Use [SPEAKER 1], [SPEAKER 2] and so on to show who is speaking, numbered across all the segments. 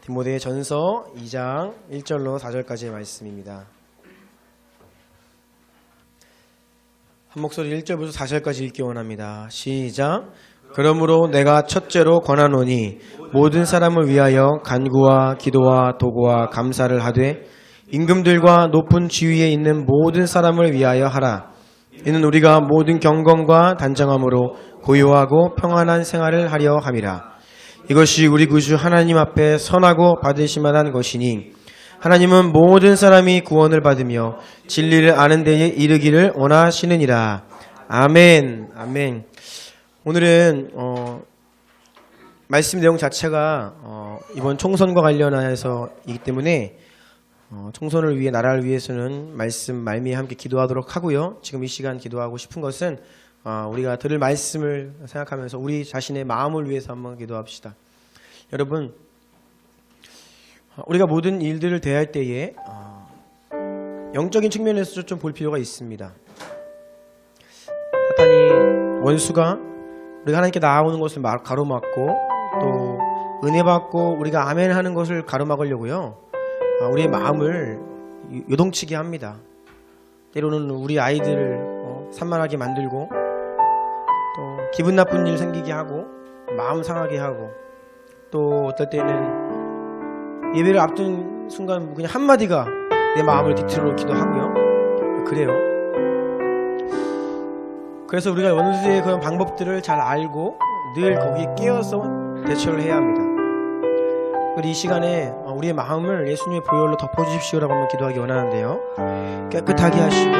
[SPEAKER 1] 디모데 전서 2장 1절로 4절까지의 말씀입니다. 한 목소리 1절부터 4절까지 읽기 원합니다. 시작. 그러므로 내가 첫째로 권하노니 모든 사람을 위하여 간구와 기도와 도구와 감사를 하되 임금들과 높은 지위에 있는 모든 사람을 위하여 하라. 이는 우리가 모든 경건과 단정함으로 고요하고 평안한 생활을 하려 함이라. 이것이 우리 구주 하나님 앞에 선하고 받으실만한 것이니 하나님은 모든 사람이 구원을 받으며 진리를 아는 데에 이르기를 원하시느니라. 아멘. 아멘. 오늘은 말씀 내용 자체가 이번 총선과 관련해서이기 때문에 총선을 위해 나라를 위해서는 말씀 말미에 함께 기도하도록 하고요. 지금 이 시간 기도하고 싶은 것은 우리가 들을 말씀을 생각하면서 우리 자신의 마음을 위해서 한번 기도합시다. 여러분, 우리가 모든 일들을 대할 때에 영적인 측면에서 좀 볼 필요가 있습니다. 사탄이 원수가 우리가 하나님께 나아오는 것을 가로막고 또 은혜 받고 우리가 아멘 하는 것을 가로막으려고요. 우리의 마음을 요동치게 합니다. 때로는 우리 아이들을 산만하게 만들고 또 기분 나쁜 일 생기게 하고 마음 상하게 하고 또 어떨 때는 예배를 앞둔 순간 그냥 한마디가 내 마음을 뒤틀어 놓기도 하고요. 그래요. 그래서 우리가 원수의 그런 방법들을 잘 알고 늘 거기에 깨어서 대처를 해야 합니다. 이 시간에 우리의 마음을 예수님의 보혈로 덮어주십시오라고 한번 기도하기 원하는데요. 깨끗하게 하시고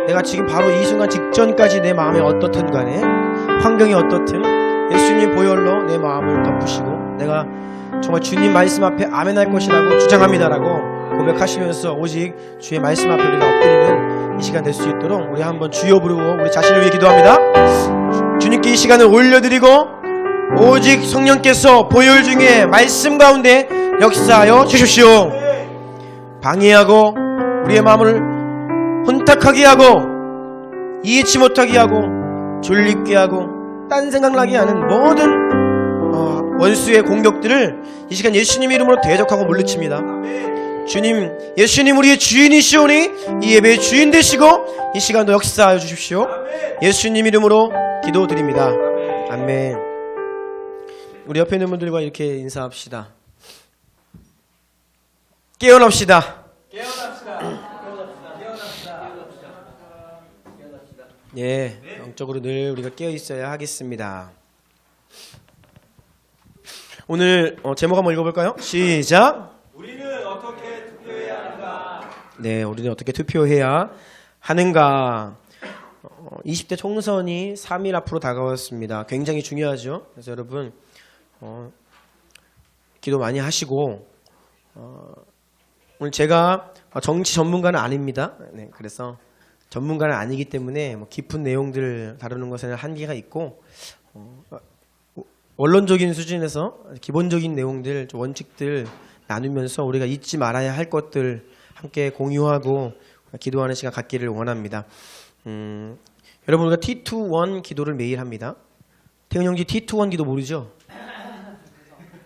[SPEAKER 1] 내가 지금 바로 이 순간 직전까지 내 마음이 어떻든 간에 환경이 어떻든 예수님의 보혈로 내 마음을 덮으시고 내가 정말 주님 말씀 앞에 아멘할 것이라고 주장합니다라고 고백하시면서 오직 주의 말씀 앞에 우리가 엎드리는 이 시간 될 수 있도록 우리 한번 주여 부르고 우리 자신을 위해 기도합니다. 주님께 이 시간을 올려드리고 오직 성령께서 보혈 중에 말씀 가운데 역사하여 주십시오. 방해하고 우리의 마음을 혼탁하게 하고 이해치 못하게 하고 졸립게 하고 딴 생각나게 하는 모든 원수의 공격들을 이 시간 예수님 이름으로 대적하고 물리칩니다. 주님, 예수님 우리의 주인이시오니 이 예배의 주인 되시고 이 시간도 역사하여 주십시오. 예수님 이름으로 기도드립니다. 아멘. 우리 옆에 있는 분들과 이렇게 인사합시다. 깨어납시다. 예, 영적으로 늘 우리가 깨어 있어야 하겠습니다. 오늘 제목 한번 읽어볼까요? 시작. 우리는 어떻게 투표해야 하는가? 네, 우리는 어떻게 투표해야 하는가? 20대 총선이 3일 앞으로 다가왔습니다. 굉장히 중요하죠. 그래서 여러분 기도 많이 하시고 오늘 제가 정치 전문가는 아닙니다. 네, 그래서 전문가는 아니기 때문에 깊은 내용들을 다루는 것에는 한계가 있고 원론적인 수준에서 기본적인 내용들, 원칙들 나누면서 우리가 잊지 말아야 할 것들 함께 공유하고 기도하는 시간 갖기를 원합니다. 여러분 우리가 T2-1 기도를 매일 합니다. 태훈 형제 T2-1 기도 모르죠?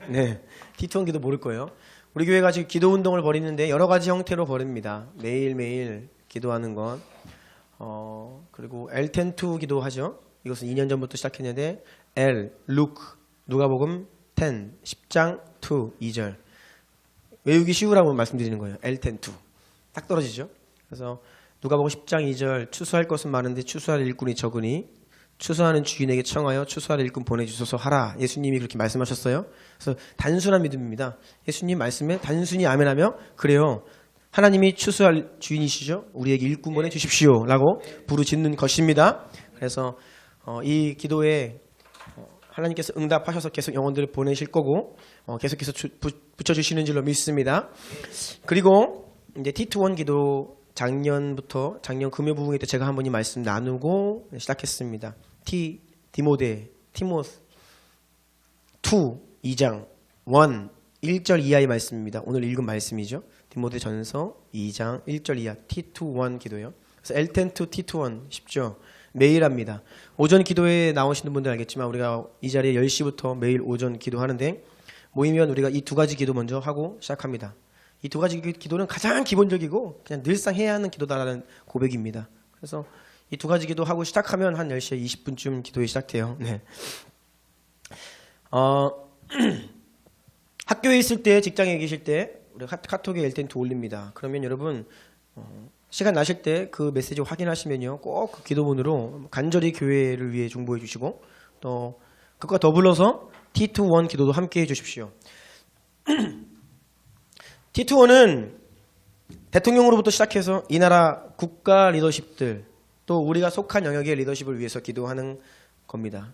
[SPEAKER 1] 네, T2-1 기도 모를 거예요. 우리 교회가 지금 기도 운동을 벌이는데 여러 가지 형태로 벌입니다. 매일매일 기도하는 것. 그리고 L10-2 기도하죠. 이것은 2년 전부터 시작했는데 L, Luke, 누가복음 10, 10장 2, 2절 외우기 쉬우라고 말씀드리는 거예요. L10-2 딱 떨어지죠. 그래서 누가복음 10장 2절 추수할 것은 많은데 추수할 일꾼이 적으니 추수하는 주인에게 청하여 추수할 일꾼 보내주소서 하라. 예수님이 그렇게 말씀하셨어요. 그래서 단순한 믿음입니다. 예수님 말씀에 단순히 아멘하며 그래요. 하나님이 추수할 주인이시죠. 우리에게 일꾼 보내주십시오 라고 부르짖는 것입니다. 그래서 이 기도에 하나님께서 응답하셔서 계속 영혼들을 보내실 거고 계속해서 붙여주시는 줄로 믿습니다. 그리고 이제 T2-1 기도 작년 금요 부흥회 때 제가 한번 이 말씀 나누고 시작했습니다. 디모데 2장 1절 이하의 말씀입니다. 오늘 읽은 말씀이죠. 디모데 전서 2장 1절 이하 T2-1 기도요. 그래서 L10-2 T2-1 쉽죠. 매일 합니다. 오전 기도에 나오시는 분들 알겠지만 우리가 이 자리에 10시부터 매일 오전 기도하는데 모이면 우리가 이 두 가지 기도 먼저 하고 시작합니다. 이 두 가지 기도는 가장 기본적이고 그냥 늘상 해야 하는 기도다라는 고백입니다. 그래서 이 두 가지 기도 하고 시작하면 한 10시 20분쯤 기도에 시작돼요. 네. 학교에 있을 때, 직장에 계실 때 우리 카톡에 엘텐트 올립니다. 그러면 여러분 시간 나실 때 그 메시지 확인하시면요, 꼭 그 기도문으로 간절히 교회를 위해 중보해 주시고 또 그것과 더불어서 T21 기도도 함께 해 주십시오. T21은 대통령으로부터 시작해서 이 나라 국가 리더십들 또 우리가 속한 영역의 리더십을 위해서 기도하는 겁니다.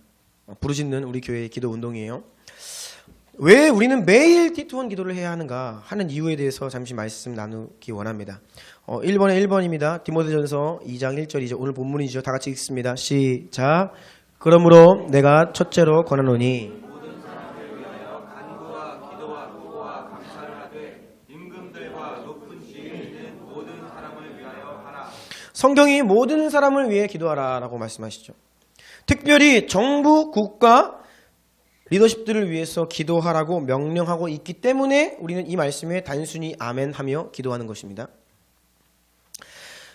[SPEAKER 1] 부르짖는 우리 교회의 기도 운동이에요. 왜 우리는 매일 T21 기도를 해야 하는가 하는 이유에 대해서 잠시 말씀 나누기 원합니다. 1번에 1번입니다. 디모데전서 2장 1절 2절 오늘 본문이죠. 다 같이 읽습니다. 시작. 그러므로 내가 첫째로 권하노니 성경이 모든 사람을 위해 기도하라라고 말씀하시죠. 특별히 정부, 국가, 리더십들을 위해서 기도하라고 명령하고 있기 때문에 우리는 이 말씀에 단순히 아멘하며 기도하는 것입니다.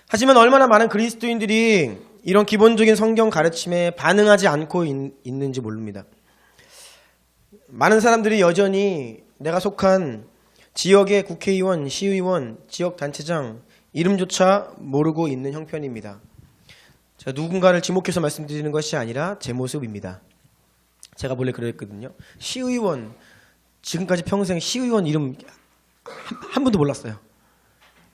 [SPEAKER 1] 하지만 얼마나 많은 그리스도인들이 이런 기본적인 성경 가르침에 반응하지 않고 있는지 모릅니다. 많은 사람들이 여전히 내가 속한 지역의 국회의원, 시의원, 지역단체장 이름조차 모르고 있는 형편입니다. 제가 누군가를 지목해서 말씀드리는 것이 아니라 제 모습입니다. 제가 원래 그랬거든요. 시의원, 지금까지 평생 시의원 이름 한 번도 몰랐어요.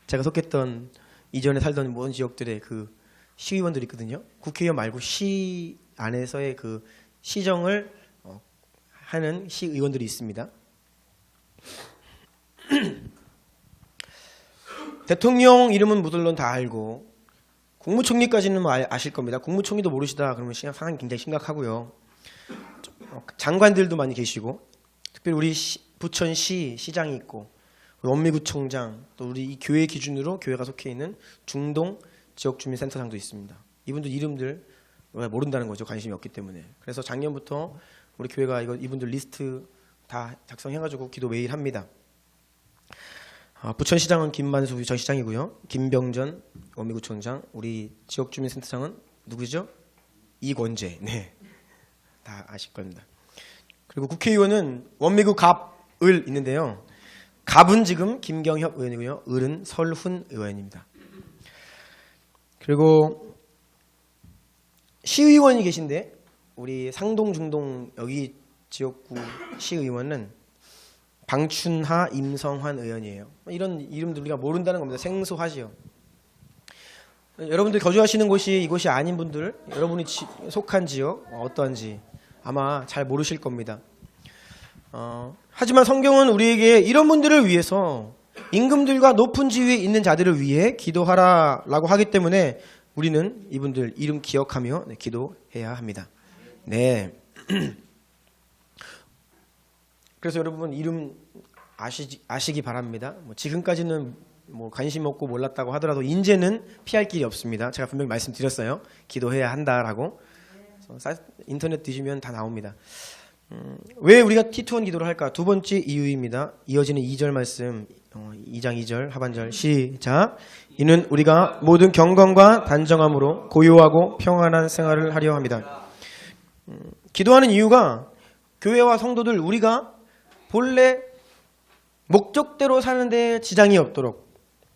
[SPEAKER 1] 제가 속했던 이전에 살던 모든 지역들의 그 시의원들이 있거든요. 국회의원 말고 시 안에서의 그 시정을 하는 시의원들이 있습니다. 대통령 이름은 물론 다 알고 국무총리까지는 아실 겁니다. 국무총리도 모르시다 그러면 상황이 굉장히 심각하고요. 장관들도 많이 계시고 특별히 우리 부천시 시장이 있고 원미구청장 또 우리 이 교회 기준으로 교회가 속해 있는 중동 지역주민센터장도 있습니다. 이분들 이름들 모른다는 거죠. 관심이 없기 때문에. 그래서 작년부터 우리 교회가 이분들 리스트 다 작성해가지고 기도 매일 합니다. 부천시장은 김만수 전 시장이고요. 김병전 원미구청장, 우리 지역주민센터장은 누구죠? 이권재. 네, 다 아실 겁니다. 그리고 국회의원은 원미구 갑을 있는데요. 갑은 지금 김경협 의원이고요. 을은 설훈 의원입니다. 그리고 시의원이 계신데 우리 상동 중동 여기 지역구 시의원은 방춘하 임성환 의원이에요. 이런 이름들 우리가 모른다는 겁니다. 생소하지요. 여러분들 거주하시는 곳이 이곳이 아닌 분들, 여러분이 속한 지역 어떠한지 아마 잘 모르실 겁니다. 하지만 성경은 우리에게 이런 분들을 위해서 임금들과 높은 지위에 있는 자들을 위해 기도하라라고 하기 때문에 우리는 이분들 이름 기억하며 기도해야 합니다. 네. 그래서 여러분 이름 아시기 바랍니다. 지금까지는 관심 없고 몰랐다고 하더라도 이제는 피할 길이 없습니다. 제가 분명히 말씀드렸어요. 기도해야 한다라고. 인터넷 뒤지면 다 나옵니다. 왜 우리가 T21 기도를 할까? 두 번째 이유입니다. 이어지는 2절 말씀 2장 2절 하반절 시작. 이는 우리가 모든 경건과 단정함으로 고요하고 평안한 생활을 하려 합니다. 기도하는 이유가 교회와 성도들 우리가 본래 목적대로 사는데 지장이 없도록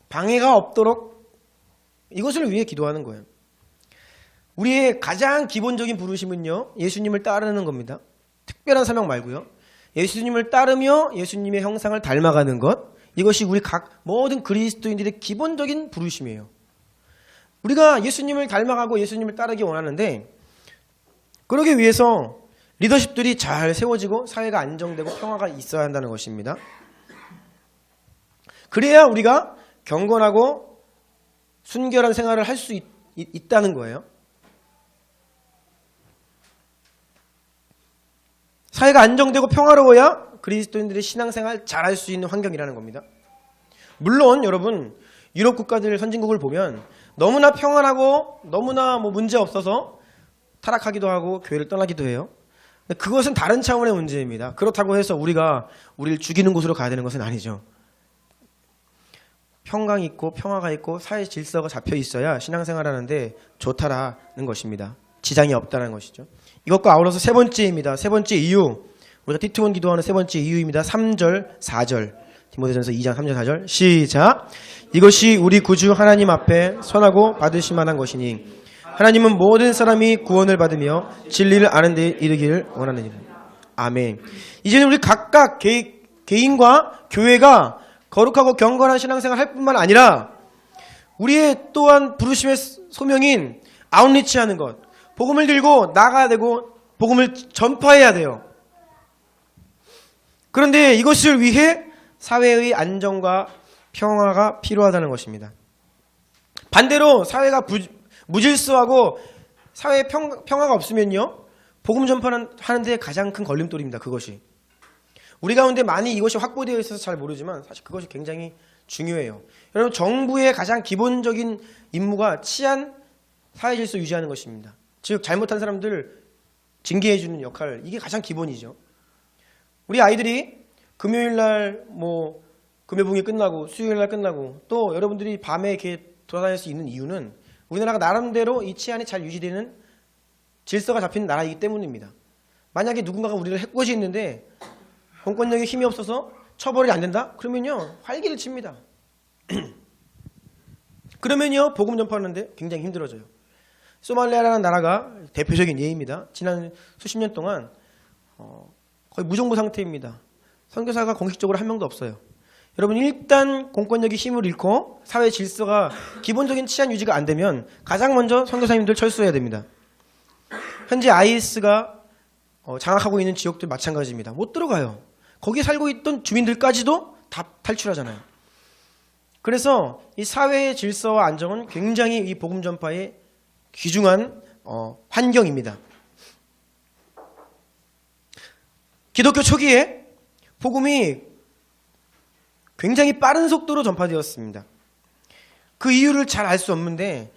[SPEAKER 1] 방해가 없도록 이것을 위해 기도하는 거예요. 우리의 가장 기본적인 부르심은요, 예수님을 따르는 겁니다. 특별한 사명 말고요. 예수님을 따르며 예수님의 형상을 닮아가는 것, 이것이 우리 모든 그리스도인들의 기본적인 부르심이에요. 우리가 예수님을 닮아가고 예수님을 따르기 원하는데 그러기 위해서 리더십들이 잘 세워지고 사회가 안정되고 평화가 있어야 한다는 것입니다. 그래야 우리가 경건하고 순결한 생활을 할 수 있다는 거예요. 사회가 안정되고 평화로워야 그리스도인들의 신앙생활 잘할 수 있는 환경이라는 겁니다. 물론 여러분 유럽 국가들 선진국을 보면 너무나 평안하고 너무나 문제 없어서 타락하기도 하고 교회를 떠나기도 해요. 그것은 다른 차원의 문제입니다. 그렇다고 해서 우리가 우리를 죽이는 곳으로 가야 되는 것은 아니죠. 평강이 있고 평화가 있고 사회 질서가 잡혀 있어야 신앙생활하는데 좋다라는 것입니다. 지장이 없다는 것이죠. 이것과 아울러서 세 번째입니다. 세 번째 이유, 우리가 띠투원 기도하는 세 번째 이유입니다. 3절 4절 디모데전서 2장 3절 4절 시작. 이것이 우리 구주 하나님 앞에 선하고 받으실 만한 것이니 하나님은 모든 사람이 구원을 받으며 진리를 아는 데 이르기를 원하느니라. 아멘. 이제는 우리 각각 개인과 교회가 거룩하고 경건한 신앙생활 할 뿐만 아니라 우리의 또한 부르심의 소명인 아웃리치하는 것, 복음을 들고 나가야 되고 복음을 전파해야 돼요. 그런데 이것을 위해 사회의 안정과 평화가 필요하다는 것입니다. 반대로 사회가 무질서하고 사회에 평화가 없으면요, 복음 전파하는 데 가장 큰 걸림돌입니다. 그것이 우리 가운데 많이 이것이 확보되어 있어서 잘 모르지만 사실 그것이 굉장히 중요해요. 여러분, 정부의 가장 기본적인 임무가 치안, 사회 질서 유지하는 것입니다. 즉 잘못한 사람들 징계해 주는 역할, 이게 가장 기본이죠. 우리 아이들이 금요일날 금요봉이 끝나고 수요일날 끝나고 또 여러분들이 밤에 이렇게 돌아다닐 수 있는 이유는 우리나라가 나름대로 이 치안이 잘 유지되는 질서가 잡힌 나라이기 때문입니다. 만약에 누군가가 우리를 해코지 했는데 공권력에 힘이 없어서 처벌이 안 된다? 그러면요 활기를 칩니다. 그러면요 복음 전파하는데 굉장히 힘들어져요. 소말리아라는 나라가 대표적인 예입니다. 지난 수십 년 동안 거의 무정부 상태입니다. 선교사가 공식적으로 한 명도 없어요. 여러분, 일단 공권력이 힘을 잃고 사회 질서가 기본적인 치안 유지가 안 되면 가장 먼저 선교사님들 철수해야 됩니다. 현재 IS가 장악하고 있는 지역들 마찬가지입니다. 못 들어가요. 거기에 살고 있던 주민들까지도 다 탈출하잖아요. 그래서 이 사회의 질서와 안정은 굉장히 이 복음 전파의 귀중한 환경입니다. 기독교 초기에 복음이 굉장히 빠른 속도로 전파되었습니다. 그 이유를 잘 알 수 없는데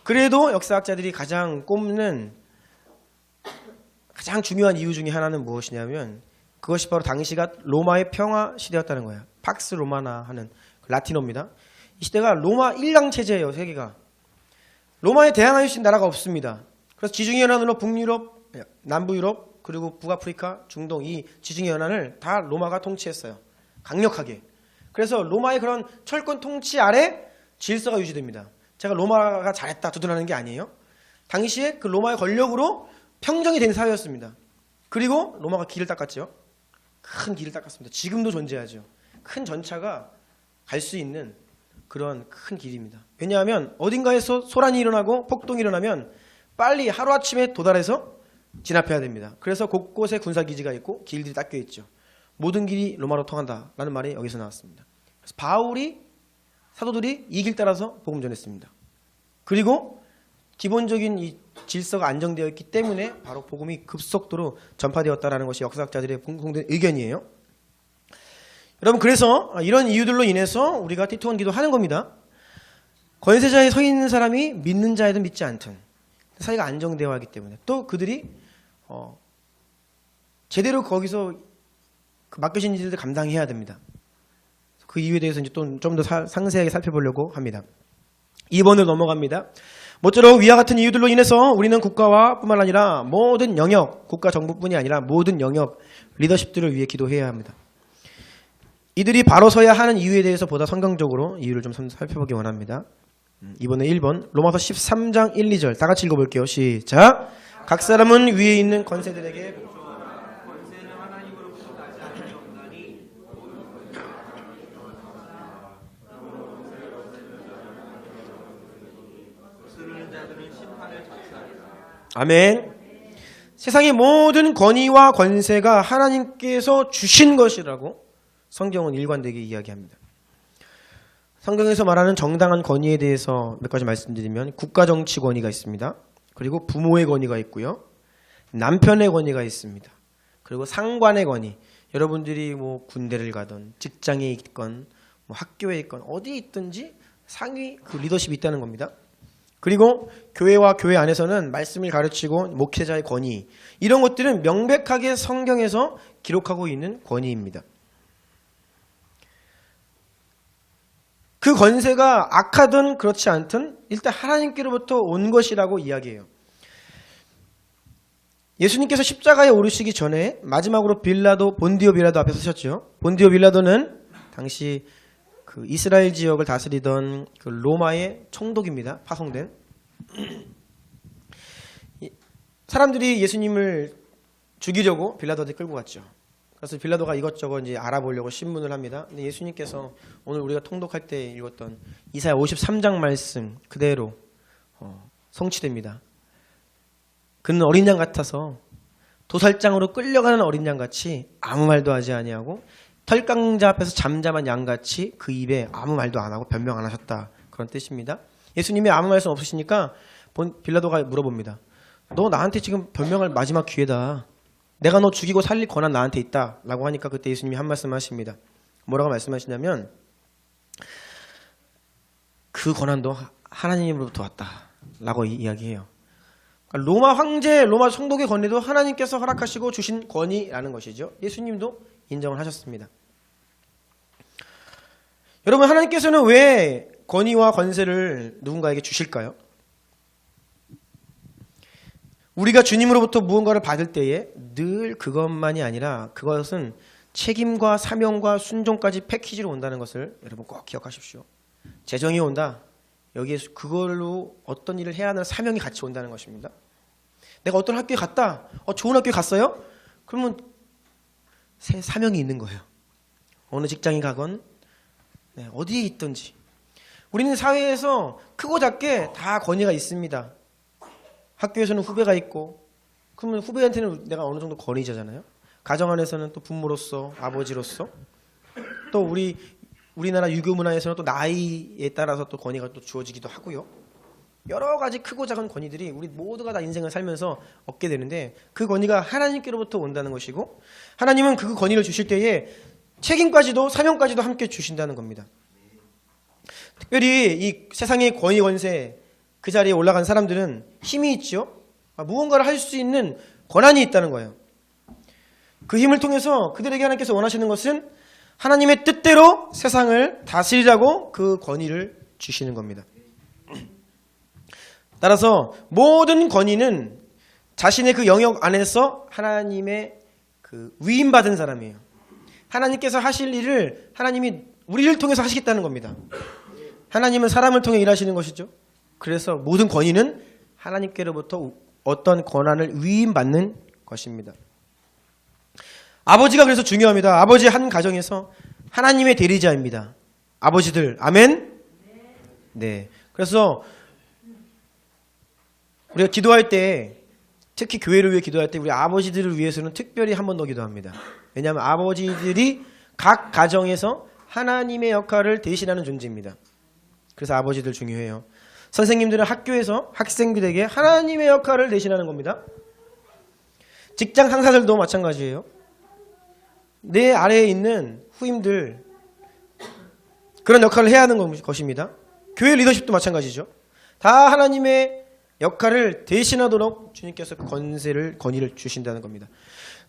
[SPEAKER 1] 그래도 역사학자들이 가장 꼽는 가장 중요한 이유 중에 하나는 무엇이냐면 그것이 바로 당시가 로마의 평화 시대였다는 거예요. 팍스 로마나 하는 라틴어입니다. 이 시대가 로마 일강 체제예요. 세계가. 로마에 대항할 수 있는 나라가 없습니다. 그래서 지중해 연안으로 북유럽, 남부 유럽, 그리고 북아프리카, 중동 이 지중해 연안을 다 로마가 통치했어요. 강력하게. 그래서 로마의 그런 철권 통치 아래 질서가 유지됩니다. 제가 로마가 잘했다 두둔하는 게 아니에요. 당시에 그 로마의 권력으로 평정이 된 사회였습니다. 그리고 로마가 길을 닦았죠. 큰 길을 닦았습니다. 지금도 존재하죠. 큰 전차가 갈 수 있는 그런 큰 길입니다. 왜냐하면 어딘가에서 소란이 일어나고 폭동이 일어나면 빨리 하루아침에 도달해서 진압해야 됩니다. 그래서 곳곳에 군사기지가 있고 길들이 닦여 있죠. 모든 길이 로마로 통한다라는 말이 여기서 나왔습니다. 그래서 바울이 사도들이 이 길 따라서 복음 전했습니다. 그리고 기본적인 이 질서가 안정되어 있기 때문에 바로 복음이 급속도로 전파되었다라는 것이 역사학자들의 공통된 의견이에요. 여러분, 그래서 이런 이유들로 인해서 우리가 띠투원 기도하는 겁니다. 권세자에 서 있는 사람이 믿는 자에든 믿지 않든 사회가 안정되어야 하기 때문에 또 그들이 제대로 거기서 그 맡겨진 일들을 감당해야 됩니다. 그 이유에 대해서 이제 또 좀 더 상세하게 살펴보려고 합니다. 2번으로 넘어갑니다. 모쪼록 위와 같은 이유들로 인해서 우리는 국가와 뿐만 아니라 모든 영역, 국가 정부뿐이 아니라 모든 영역 리더십들을 위해 기도해야 합니다. 이들이 바로 서야 하는 이유에 대해서 보다 성경적으로 이유를 좀 살펴보기 원합니다. 이번에 1번 로마서 13장 1, 2절 다 같이 읽어볼게요. 시작. 각 사람은 위에 있는 권세들에게 아멘. 세상의 모든 권위와 권세가 하나님께서 주신 것이라고 성경은 일관되게 이야기합니다. 성경에서 말하는 정당한 권위에 대해서 몇 가지 말씀드리면 국가정치 권위가 있습니다. 그리고 부모의 권위가 있고요. 남편의 권위가 있습니다. 그리고 상관의 권위. 여러분들이 군대를 가든 직장에 있건 학교에 있건 어디 있든지 상위 그 리더십이 있다는 겁니다. 그리고 교회와 교회 안에서는 말씀을 가르치고 목회자의 권위, 이런 것들은 명백하게 성경에서 기록하고 있는 권위입니다. 그 권세가 악하든 그렇지 않든 일단 하나님께로부터 온 것이라고 이야기해요. 예수님께서 십자가에 오르시기 전에 마지막으로 본디오 빌라도 앞에 서셨죠. 본디오 빌라도는 당시 그 이스라엘 지역을 다스리던 그 로마의 총독입니다. 파송된. 사람들이 예수님을 죽이려고 빌라도한테 끌고 갔죠. 그래서 빌라도가 이것저것 이제 알아보려고 신문을 합니다. 근데 예수님께서 오늘 우리가 통독할 때 읽었던 이사야 53장 말씀 그대로 성취됩니다. 그는 어린 양 같아서 도살장으로 끌려가는 어린 양 같이 아무 말도 하지 아니하고 털강자 앞에서 잠잠한 양 같이 그 입에 아무 말도 안 하고 변명 안 하셨다. 그런 뜻입니다. 예수님이 아무 말씀 없으시니까 빌라도가 물어봅니다. 너 나한테 지금 변명할 마지막 기회다. 내가 너 죽이고 살릴 권한 나한테 있다. 라고 하니까 그때 예수님이 한 말씀 하십니다. 뭐라고 말씀하시냐면 그 권한도 하나님으로부터 왔다. 라고 이야기해요. 로마 황제, 로마 총독의 권위도 하나님께서 허락하시고 주신 권위라는 것이죠. 예수님도 인정을 하셨습니다. 여러분, 하나님께서는 왜 권위와 권세를 누군가에게 주실까요? 우리가 주님으로부터 무언가를 받을 때에 늘 그것만이 아니라 그것은 책임과 사명과 순종까지 패키지로 온다는 것을 여러분 꼭 기억하십시오. 재정이 온다. 여기에 그걸로 어떤 일을 해야 하는 사명이 같이 온다는 것입니다. 내가 어떤 학교에 갔다. 좋은 학교에 갔어요? 그러면 새 사명이 있는 거예요. 어느 직장에 가건 어디에 있든지. 우리는 사회에서 크고 작게 다 권위가 있습니다. 학교에서는 후배가 있고 그러면 후배한테는 내가 어느 정도 권위자잖아요. 가정 안에서는 또 부모로서 아버지로서 또 우리나라 유교 문화에서는 또 나이에 따라서 또 권위가 또 주어지기도 하고요. 여러 가지 크고 작은 권위들이 우리 모두가 다 인생을 살면서 얻게 되는데 그 권위가 하나님께로부터 온다는 것이고 하나님은 그 권위를 주실 때에 책임까지도 사명까지도 함께 주신다는 겁니다. 특별히 이 세상의 권위 권세 그 자리에 올라간 사람들은 힘이 있죠. 무언가를 할 수 있는 권한이 있다는 거예요. 그 힘을 통해서 그들에게 하나님께서 원하시는 것은 하나님의 뜻대로 세상을 다스리라고 그 권위를 주시는 겁니다. 따라서 모든 권위는 자신의 그 영역 안에서 하나님의 그 위임받은 사람이에요. 하나님께서 하실 일을 하나님이 우리를 통해서 하시겠다는 겁니다. 하나님은 사람을 통해 일하시는 것이죠. 그래서 모든 권위는 하나님께로부터 어떤 권한을 위임받는 것입니다. 아버지가 그래서 중요합니다. 아버지 한 가정에서 하나님의 대리자입니다. 아버지들, 아멘? 네. 그래서 우리가 기도할 때, 특히 교회를 위해 기도할 때 우리 아버지들을 위해서는 특별히 한 번 더 기도합니다. 왜냐하면 아버지들이 각 가정에서 하나님의 역할을 대신하는 존재입니다. 그래서 아버지들 중요해요. 선생님들은 학교에서 학생들에게 하나님의 역할을 대신하는 겁니다. 직장 상사들도 마찬가지예요. 내 아래에 있는 후임들 그런 역할을 해야 하는 것입니다. 교회 리더십도 마찬가지죠. 다 하나님의 역할을 대신하도록 주님께서 권위를 주신다는 겁니다.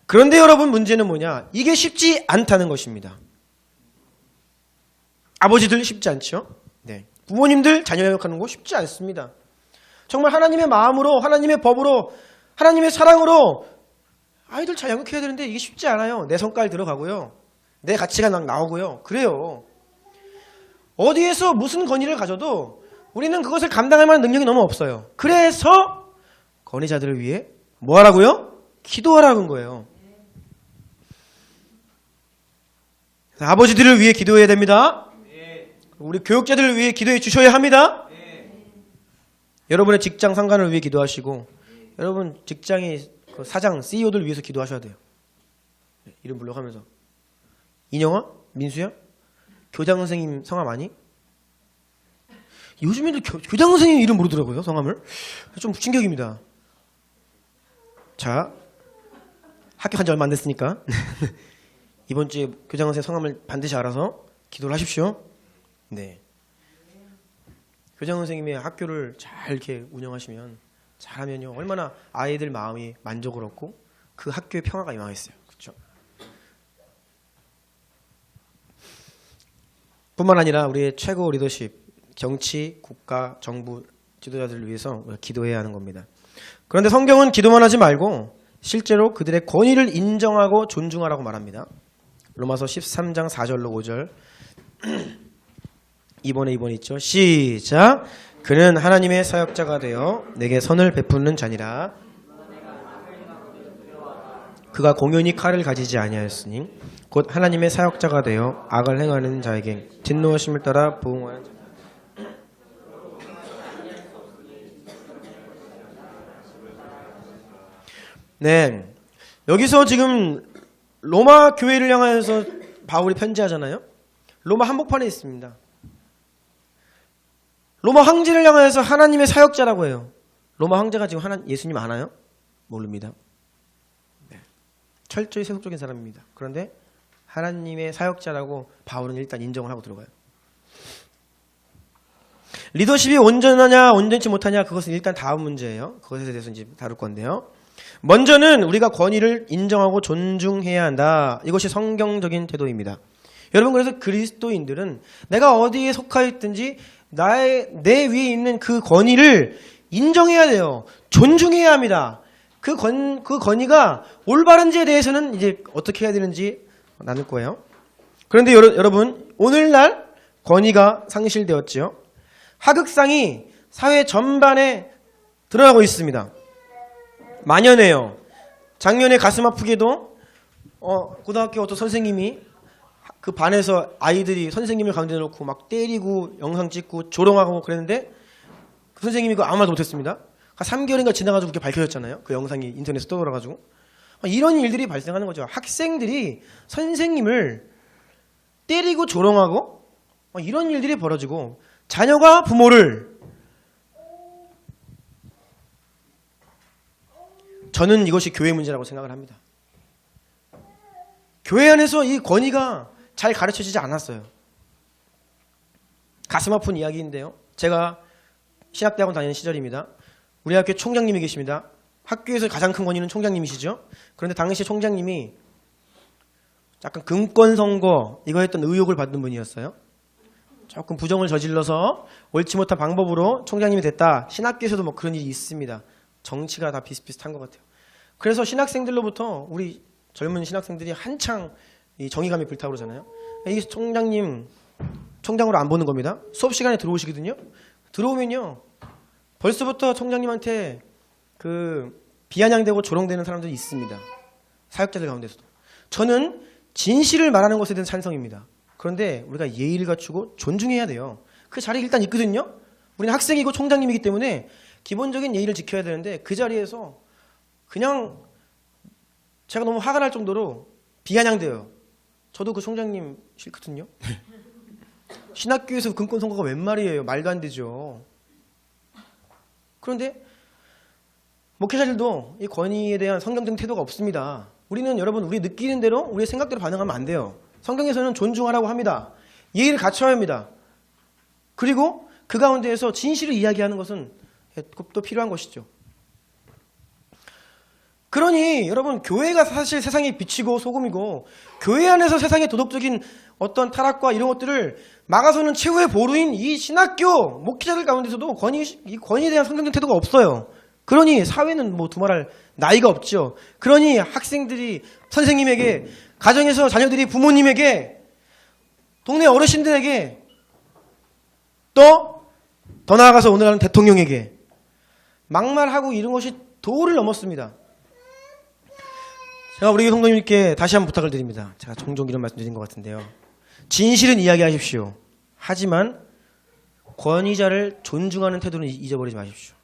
[SPEAKER 1] 그런데 여러분 문제는 뭐냐? 이게 쉽지 않다는 것입니다. 아버지들 쉽지 않죠? 네. 부모님들 자녀 양육하는 거 쉽지 않습니다. 정말 하나님의 마음으로 하나님의 법으로 하나님의 사랑으로 아이들 잘 양육해야 되는데 이게 쉽지 않아요. 내 성깔 들어가고요. 내 가치가 막 나오고요. 그래요. 어디에서 무슨 권위를 가져도 우리는 그것을 감당할 만한 능력이 너무 없어요. 그래서 권위자들을 위해 뭐 하라고요? 기도하라는 거예요. 아버지들을 위해 기도해야 됩니다. 우리 교육자들을 위해 기도해 주셔야 합니다. 여러분의 직장 상관을 위해 기도하시고 여러분 직장의 사장, CEO들 위해서 기도하셔야 돼요. 이름 불러가면서 인영아? 민수야? 교장 선생님 성함 아니? 요즘 애들 교장 선생님 이름 모르더라고요. 성함을. 좀 충격입니다. 자, 합격한 지 얼마 안 됐으니까 이번 주에 교장 선생님 성함을 반드시 알아서 기도를 하십시오. 네. 교장 선생님의 학교를 잘 이렇게 운영하시면 잘하면요 얼마나 아이들 마음이 만족을 얻고 그 학교의 평화가 임하겠어요. 그렇죠? 뿐만 아니라 우리의 최고 리더십, 정치, 국가, 정부 지도자들을 위해서 우리가 기도해야 하는 겁니다. 그런데 성경은 기도만 하지 말고 실제로 그들의 권위를 인정하고 존중하라고 말합니다. 로마서 13장 4절로 5절 2번에 있죠. 시작. 그는 하나님의 사역자가 되어 내게 선을 베푸는 자니라. 그가 공연히 칼을 가지지 아니하였으니 곧 하나님의 사역자가 되어 악을 행하는 자에게 진노하심을 따라 부응하는 자. 네, 여기서 지금 로마 교회를 향하여서 바울이 편지하잖아요. 로마 한복판에 있습니다. 로마 황제를 향하여서 하나님의 사역자라고 해요. 로마 황제가 지금 예수님 아나요? 모릅니다. 네. 철저히 세속적인 사람입니다. 그런데 하나님의 사역자라고 바울은 일단 인정을 하고 들어가요. 리더십이 온전하냐 온전치 못하냐 그것은 일단 다음 문제예요. 그것에 대해서 이제 다룰 건데요. 먼저는 우리가 권위를 인정하고 존중해야 한다. 이것이 성경적인 태도입니다. 여러분, 그래서 그리스도인들은 내가 어디에 속하여 있든지 내 위에 있는 그 권위를 인정해야 돼요. 존중해야 합니다. 그 권위가 올바른지에 대해서는 이제 어떻게 해야 되는지 나눌 거예요. 그런데 여러분, 오늘날 권위가 상실되었죠. 하극상이 사회 전반에 드러나고 있습니다. 만연해요. 작년에 가슴 아프게도 고등학교 어떤 선생님이 그 반에서 아이들이 선생님을 가운데 놓고 막 때리고 영상 찍고 조롱하고 그랬는데 그 선생님이 그거 아무 말도 못했습니다. 한 3개월인가 지나가지고 그게 밝혀졌잖아요. 그 영상이 인터넷에 떠돌아가지고. 이런 일들이 발생하는 거죠. 학생들이 선생님을 때리고 조롱하고 이런 일들이 벌어지고 자녀가 부모를 저는 이것이 교회 문제라고 생각을 합니다. 교회 안에서 이 권위가 잘 가르쳐지지 않았어요. 가슴 아픈 이야기인데요. 제가 신학대학원 다니는 시절입니다. 우리 학교 총장님이 계십니다. 학교에서 가장 큰 권위는 총장님이시죠. 그런데 당시 총장님이 약간 금권선거 이거 했던 의혹을 받는 분이었어요. 조금 부정을 저질러서 옳지 못한 방법으로 총장님이 됐다. 신학교에서도 뭐 그런 일이 있습니다. 정치가 다 비슷비슷한 것 같아요. 그래서 신학생들로부터 우리 젊은 신학생들이 한창 이 정의감이 불타오르잖아요. 이 총장님 총장으로 안 보는 겁니다. 수업 시간에 들어오시거든요. 들어오면요 벌써부터 총장님한테 그 비아냥대고 조롱되는 사람들이 있습니다. 사역자들 가운데서도. 저는 진실을 말하는 것에 대한 찬성입니다. 그런데 우리가 예의를 갖추고 존중해야 돼요. 그 자리에 일단 있거든요. 우리는 학생이고 총장님이기 때문에 기본적인 예의를 지켜야 되는데 그 자리에서 그냥 제가 너무 화가 날 정도로 비아냥대요. 저도 그 총장님 싫거든요. 신학교에서 금권 선거가 웬 말이에요. 말도 안 되죠. 그런데 목회자들도 이 권위에 대한 성경적인 태도가 없습니다. 우리는 여러분 우리 느끼는 대로 우리의 생각대로 반응하면 안 돼요. 성경에서는 존중하라고 합니다. 예의를 갖춰야 합니다. 그리고 그 가운데에서 진실을 이야기하는 것은 또 필요한 것이죠. 그러니 여러분 교회가 사실 세상의 빛이고 소금이고 교회 안에서 세상의 도덕적인 어떤 타락과 이런 것들을 막아서는 최후의 보루인 이 신학교 목회자들 가운데서도 이 권위에 대한 성경적 태도가 없어요. 그러니 사회는 뭐 두말할 나이가 없죠. 그러니 학생들이 선생님에게, 가정에서 자녀들이 부모님에게, 동네 어르신들에게, 또 더 나아가서 오늘날은 대통령에게 막말하고 이런 것이 도를 넘었습니다. 제가 우리 성도님께 다시 한번 부탁을 드립니다. 제가 종종 이런 말씀 드린 것 같은데요. 진실은 이야기하십시오. 하지만 권위자를 존중하는 태도는 잊어버리지 마십시오.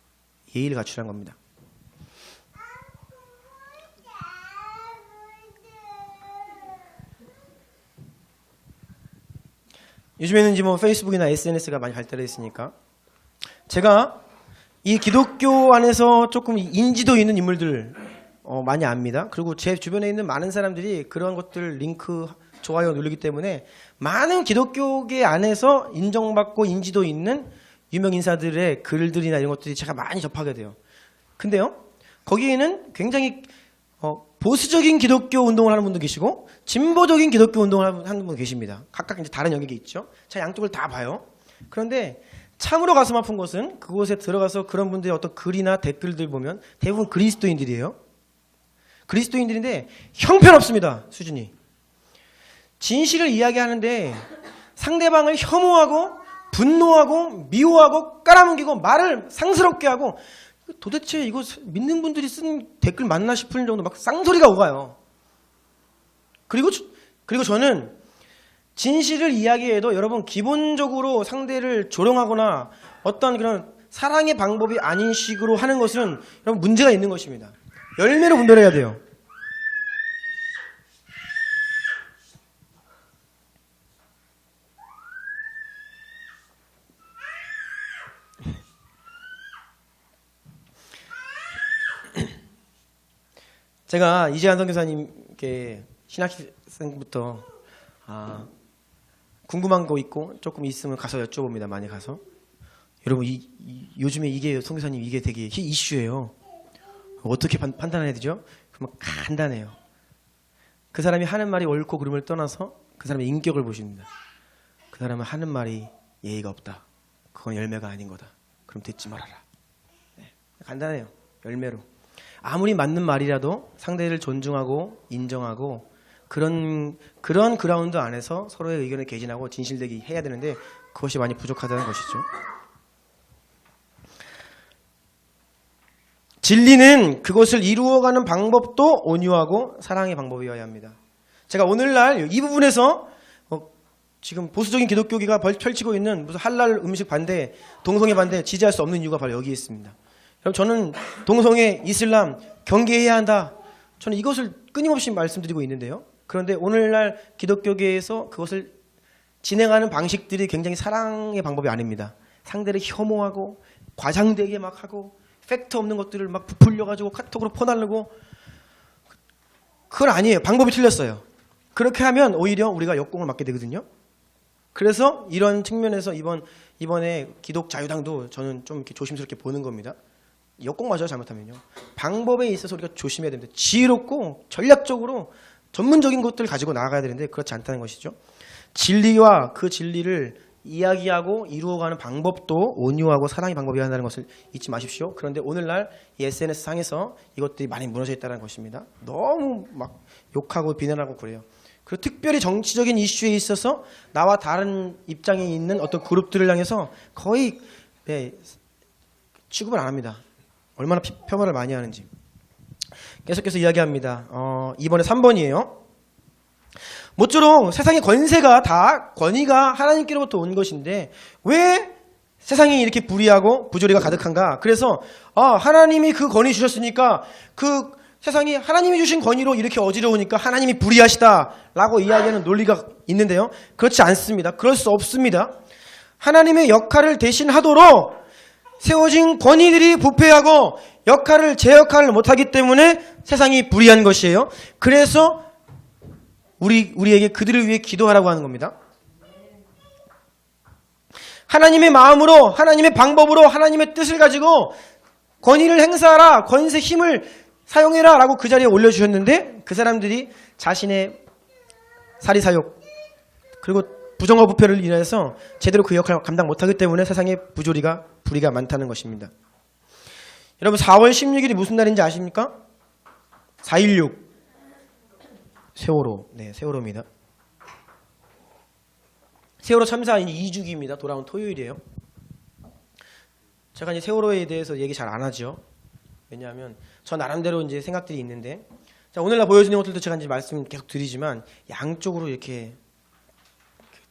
[SPEAKER 1] 예의를 갖추라는 겁니다. 요즘에는 이제 뭐 페이스북이나 SNS가 많이 발달해 있으니까 제가 이 기독교 안에서 조금 인지도 있는 인물들 많이 압니다. 그리고 제 주변에 있는 많은 사람들이 그런 것들 링크, 좋아요 누르기 때문에 많은 기독교계 안에서 인정받고 인지도 있는 유명 인사들의 글들이나 이런 것들이 제가 많이 접하게 돼요. 근데요, 거기에는 굉장히 보수적인 기독교 운동을 하는 분도 계시고 진보적인 기독교 운동을 하는 분도 계십니다. 각각 이제 다른 영역이 있죠. 제가 양쪽을 다 봐요. 그런데 참으로 가슴 아픈 것은 그곳에 들어가서 그런 분들의 어떤 글이나 댓글들 보면 대부분 그리스도인들이에요. 그리스도인들인데 형편없습니다. 수준이. 진실을 이야기하는데 상대방을 혐오하고 분노하고 미워하고 깔아뭉개고 말을 상스럽게 하고, 도대체 이거 믿는 분들이 쓴 댓글 맞나 싶을 정도 막 쌍소리가 오가요. 그리고 저는 진실을 이야기해도 여러분 기본적으로 상대를 조롱하거나 어떤 그런 사랑의 방법이 아닌 식으로 하는 것은 여러분 문제가 있는 것입니다. 열매로 분별해야 돼요. 제가 이재한 선교사님께 신학생부터 궁금한 거 있고 조금 있으면 가서 여쭤봅니다. 많이 가서. 여러분 요즘에 이게 선교사님 이게 되게 이슈예요. 어떻게 판단해야 되죠? 그러면 간단해요. 그 사람이 하는 말이 옳고 그름을 떠나서 그 사람의 인격을 보십니다. 그 사람은 하는 말이 예의가 없다. 그건 열매가 아닌 거다. 그럼 듣지 말아라. 네. 간단해요. 열매로. 아무리 맞는 말이라도 상대를 존중하고 인정하고 그런 그라운드 안에서 서로의 의견을 개진하고 진실되게 해야 되는데 그것이 많이 부족하다는 것이죠. 진리는 그것을 이루어가는 방법도 온유하고 사랑의 방법이어야 합니다. 제가 오늘날 이 부분에서 지금 보수적인 기독교계가 펼치고 있는 무슨 할랄 음식 반대, 동성애 반대 지지할 수 없는 이유가 바로 여기에 있습니다. 여러분, 저는 동성애, 이슬람 경계해야 한다. 저는 이것을 끊임없이 말씀드리고 있는데요. 그런데 오늘날 기독교계에서 그것을 진행하는 방식들이 굉장히 사랑의 방법이 아닙니다. 상대를 혐오하고 과장되게 막 하고 팩트 없는 것들을 막 부풀려가지고 카톡으로 퍼날르고, 그건 아니에요. 방법이 틀렸어요. 그렇게 하면 오히려 우리가 역공을 맞게 되거든요. 그래서 이런 측면에서 이번에 기독 자유당도 저는 좀 이렇게 조심스럽게 보는 겁니다. 역공 맞아요, 잘못하면요. 방법에 있어서 우리가 조심해야 됩니다. 지혜롭고 전략적으로 전문적인 것들을 가지고 나아가야 되는데 그렇지 않다는 것이죠. 진리와 그 진리를 이야기하고 이루어가는 방법도 온유하고 사랑의 방법이어야 한다는 것을 잊지 마십시오. 그런데 오늘날 이 SNS 상에서 이것들이 많이 무너져 있다는 것입니다. 너무 막 욕하고 비난하고 그래요. 그리고 특별히 정치적인 이슈에 있어서 나와 다른 입장에 있는 어떤 그룹들을 향해서 거의 취급을 안 합니다. 얼마나 폄하를 많이 하는지. 계속해서 이야기합니다. 이번에 3번이에요. 모쪼록 세상의 권세가 다 권위가 하나님께로부터 온 것인데 왜 세상이 이렇게 불의하고 부조리가 가득한가? 그래서 하나님이 그 권위 주셨으니까 그 세상이 하나님이 주신 권위로 이렇게 어지러우니까 하나님이 불의하시다라고 이야기하는 논리가 있는데요. 그렇지 않습니다. 그럴 수 없습니다. 하나님의 역할을 대신하도록 세워진 권위들이 부패하고 제 역할을 못하기 때문에 세상이 불의한 것이에요. 그래서 우리에게 그들을 위해 기도하라고 하는 겁니다. 하나님의 마음으로, 하나님의 방법으로, 하나님의 뜻을 가지고 권위를 행사하라, 권세 힘을 사용해라 라고 그 자리에 올려주셨는데 그 사람들이 자신의 사리사욕 그리고 부정과 부패를 인해서 제대로 그 역할을 감당 못하기 때문에 세상에 부조리가 불의가 많다는 것입니다. 여러분, 4월 16일이 무슨 날인지 아십니까? 4.16 세월호. 네, 세월호입니다. 세월호 참사 2주기입니다. 돌아온 토요일이에요. 제가 이제 세월호에 대해서 얘기 잘 안 하죠. 왜냐하면 저 나름대로 이제 생각들이 있는데, 자, 오늘날 보여주는 것들도 제가 이제 말씀 계속 드리지만 양쪽으로 이렇게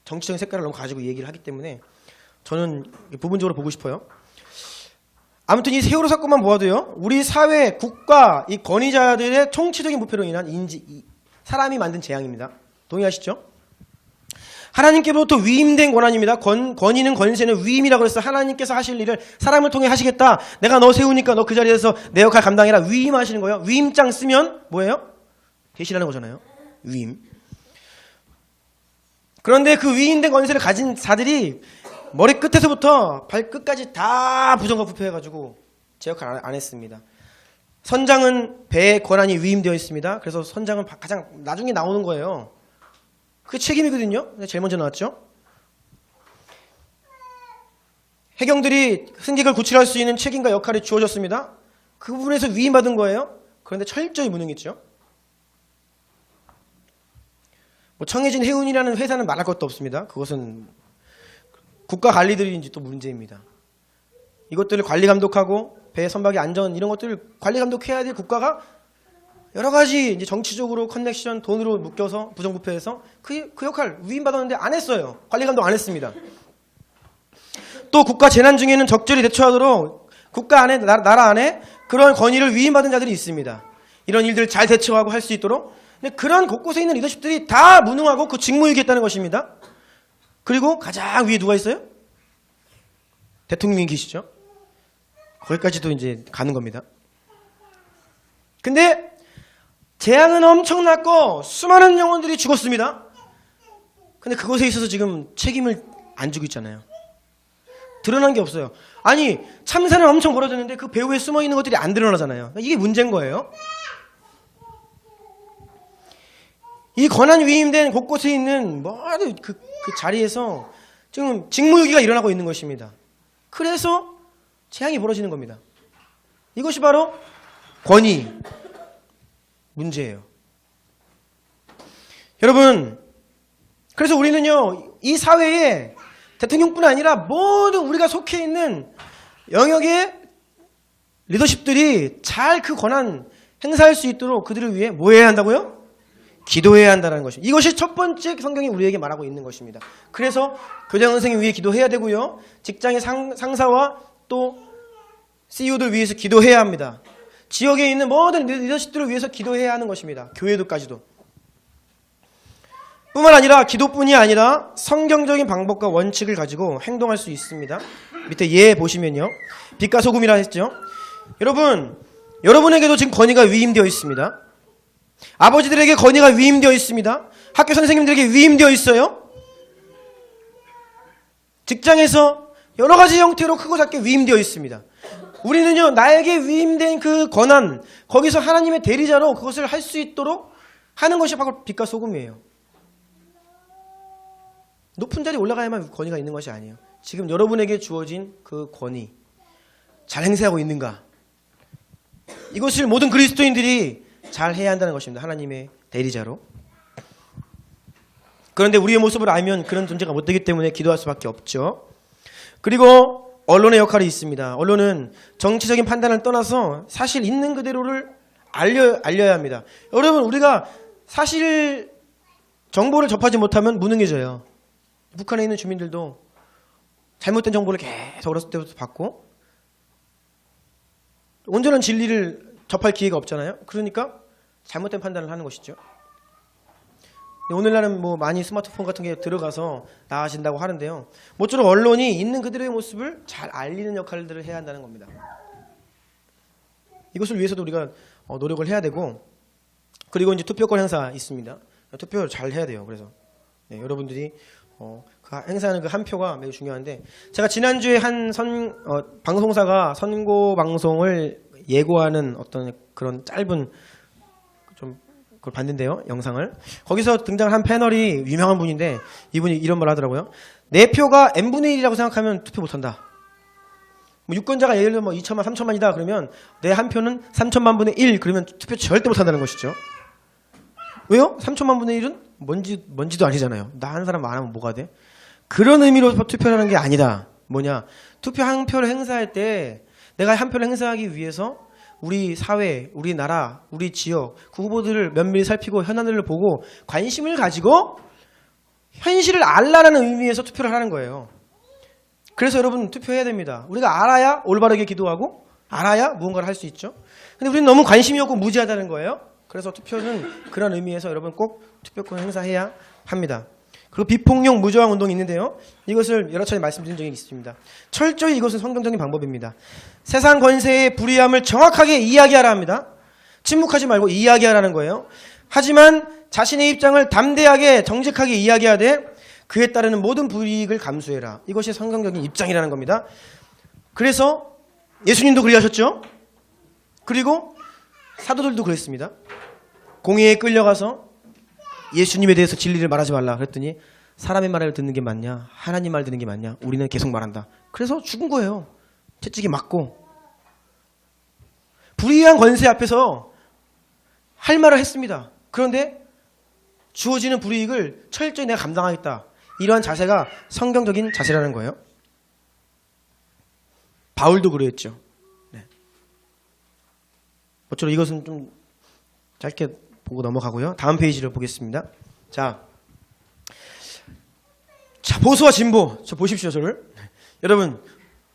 [SPEAKER 1] 정치적인 색깔을 너무 가지고 얘기를 하기 때문에 저는 부분적으로 보고 싶어요. 아무튼 이 세월호 사건만 보아도요, 우리 사회, 국가, 이 권위자들의 총체적인 부패로 인한 사람이 만든 재앙입니다. 동의하시죠? 하나님께로부터 위임된 권한입니다. 권위는 권세는 위임이라고 해서 하나님께서 하실 일을 사람을 통해 하시겠다. 내가 너 세우니까 너 그 자리에서 내 역할 감당해라. 위임하시는 거예요. 위임장 쓰면 뭐예요? 계시라는 거잖아요. 위임. 그런데 그 위임된 권세를 가진 자들이 머리 끝에서부터 발끝까지 다 부정과 부패해가지고 제 역할 안 했습니다. 선장은 배의 권한이 위임되어 있습니다. 그래서 선장은 가장 나중에 나오는 거예요. 그게 책임이거든요. 제일 먼저 나왔죠. 해경들이 승객을 구출할 수 있는 책임과 역할이 주어졌습니다. 그 부분에서 위임받은 거예요. 그런데 철저히 무능했죠. 뭐 청해진 해운이라는 회사는 말할 것도 없습니다. 그것은 국가 관리들인지 또 문제입니다. 이것들을 관리 감독하고 배 선박의 안전 이런 것들을 관리 감독해야 될 국가가 여러 가지 이제 정치적으로 커넥션 돈으로 묶여서 부정부패해서 그 역할 위임받았는데 안 했어요. 관리 감독 안 했습니다. 또 국가 재난 중에는 적절히 대처하도록 국가 안에 나라 안에 그런 권위를 위임받은 자들이 있습니다. 이런 일들을 잘 대처하고 할 수 있도록. 근데 그런 곳곳에 있는 리더십들이 다 무능하고 그 직무유기했다는 것입니다. 그리고 가장 위에 누가 있어요? 대통령이 계시죠. 거기까지도 이제 가는 겁니다. 근데 재앙은 엄청났고 수많은 영혼들이 죽었습니다. 근데 그것에 있어서 지금 책임을 안 지고 있잖아요. 드러난 게 없어요. 아니 참사는 엄청 벌어졌는데 그 배후에 숨어있는 것들이 안 드러나잖아요. 이게 문제인 거예요. 이 권한 위임된 곳곳에 있는 모든 그 자리에서 지금 직무유기가 일어나고 있는 것입니다. 그래서 재앙이 벌어지는 겁니다. 이것이 바로 권위 문제예요. 여러분, 그래서 우리는요 이 사회에 대통령뿐 아니라 모든 우리가 속해 있는 영역의 리더십들이 잘 그 권한 행사할 수 있도록 그들을 위해 뭐 해야 한다고요? 기도해야 한다는 것입니다. 이것이 첫 번째 성경이 우리에게 말하고 있는 것입니다. 그래서 교장 선생님 위해 기도해야 되고요. 직장의 상사와 또 CEO들 위해서 기도해야 합니다. 지역에 있는 모든 리더십들을 위해서 기도해야 하는 것입니다. 교회도까지도. 뿐만 아니라 기도뿐이 아니라 성경적인 방법과 원칙을 가지고 행동할 수 있습니다. 밑에 예 보시면요. 빛과 소금이라 했죠. 여러분에게도 지금 권위가 위임되어 있습니다. 아버지들에게 권위가 위임되어 있습니다. 학교 선생님들에게 위임되어 있어요. 직장에서 여러 가지 형태로 크고 작게 위임되어 있습니다. 우리는요 나에게 위임된 그 권한 거기서 하나님의 대리자로 그것을 할 수 있도록 하는 것이 바로 빛과 소금이에요. 높은 자리에 올라가야만 권위가 있는 것이 아니에요. 지금 여러분에게 주어진 그 권위 잘 행사하고 있는가? 이것을 모든 그리스도인들이 잘 해야 한다는 것입니다. 하나님의 대리자로. 그런데 우리의 모습을 알면 그런 존재가 못 되기 때문에 기도할 수밖에 없죠. 그리고 언론의 역할이 있습니다. 언론은 정치적인 판단을 떠나서 사실 있는 그대로를 알려야 합니다. 여러분 우리가 사실 정보를 접하지 못하면 무능해져요. 북한에 있는 주민들도 잘못된 정보를 계속 어렸을 때부터 받고 온전한 진리를 접할 기회가 없잖아요. 그러니까 잘못된 판단을 하는 것이죠. 오늘날은 뭐 많이 스마트폰 같은 게 들어가서 나아진다고 하는데요. 모쪼록 언론이 있는 그들의 모습을 잘 알리는 역할들을 해야 한다는 겁니다. 이것을 위해서도 우리가 노력을 해야 되고, 그리고 이제 투표권 행사 있습니다. 투표를 잘 해야 돼요. 그래서 여러분들이 그 행사하는 그 한 표가 매우 중요한데, 제가 지난주에 한 방송사가 선거 방송을 예고하는 어떤 그런 짧은 좀 그걸 봤는데요, 영상을. 거기서 등장한 한 패널이 유명한 분인데 이분이 이런 말 하더라고요. 내 표가 n분의 1이라고 생각하면 투표 못한다. 뭐 유권자가 예를 들어 뭐 2천만, 3천만이다 그러면 내 한 표는 3천만 분의 1 그러면 투표 절대 못한다는 것이죠. 왜요? 3천만 분의 1은 먼지도 아니잖아요. 나 한 사람 많으면 뭐가 돼? 그런 의미로 투표하는 게 아니다. 뭐냐? 투표 한 표를 행사할 때 내가 한 표를 행사하기 위해서 우리 사회, 우리 나라, 우리 지역, 그 후보들을 면밀히 살피고 현안들을 보고 관심을 가지고 현실을 알라라는 의미에서 투표를 하는 거예요. 그래서 여러분 투표해야 됩니다. 우리가 알아야 올바르게 기도하고 알아야 무언가를 할 수 있죠. 근데 우리는 너무 관심이 없고 무지하다는 거예요. 그래서 투표는 그런 의미에서 여러분 꼭 투표권 행사해야 합니다. 그리고 비폭력 무저항 운동이 있는데요. 이것을 여러 차례 말씀드린 적이 있습니다. 철저히 이것은 성경적인 방법입니다. 세상 권세의 불의함을 정확하게 이야기하라 합니다. 침묵하지 말고 이야기하라는 거예요. 하지만 자신의 입장을 담대하게 정직하게 이야기하되 그에 따르는 모든 불이익을 감수해라. 이것이 성경적인 입장이라는 겁니다. 그래서 예수님도 그리하셨죠. 그리고 사도들도 그랬습니다. 공회에 끌려가서 예수님에 대해서 진리를 말하지 말라 그랬더니 사람의 말을 듣는 게 맞냐 하나님 말 듣는 게 맞냐 우리는 계속 말한다. 그래서 죽은 거예요. 채찍이 맞고. 불의한 권세 앞에서 할 말을 했습니다. 그런데 주어지는 불이익을 철저히 내가 감당하겠다. 이러한 자세가 성경적인 자세라는 거예요. 바울도 그랬죠. 네. 모쪼록 이것은 좀 짧게 보고 넘어가고요. 다음 페이지를 보겠습니다. 자, 보수와 진보. 저 보십시오, 저를. 여러분,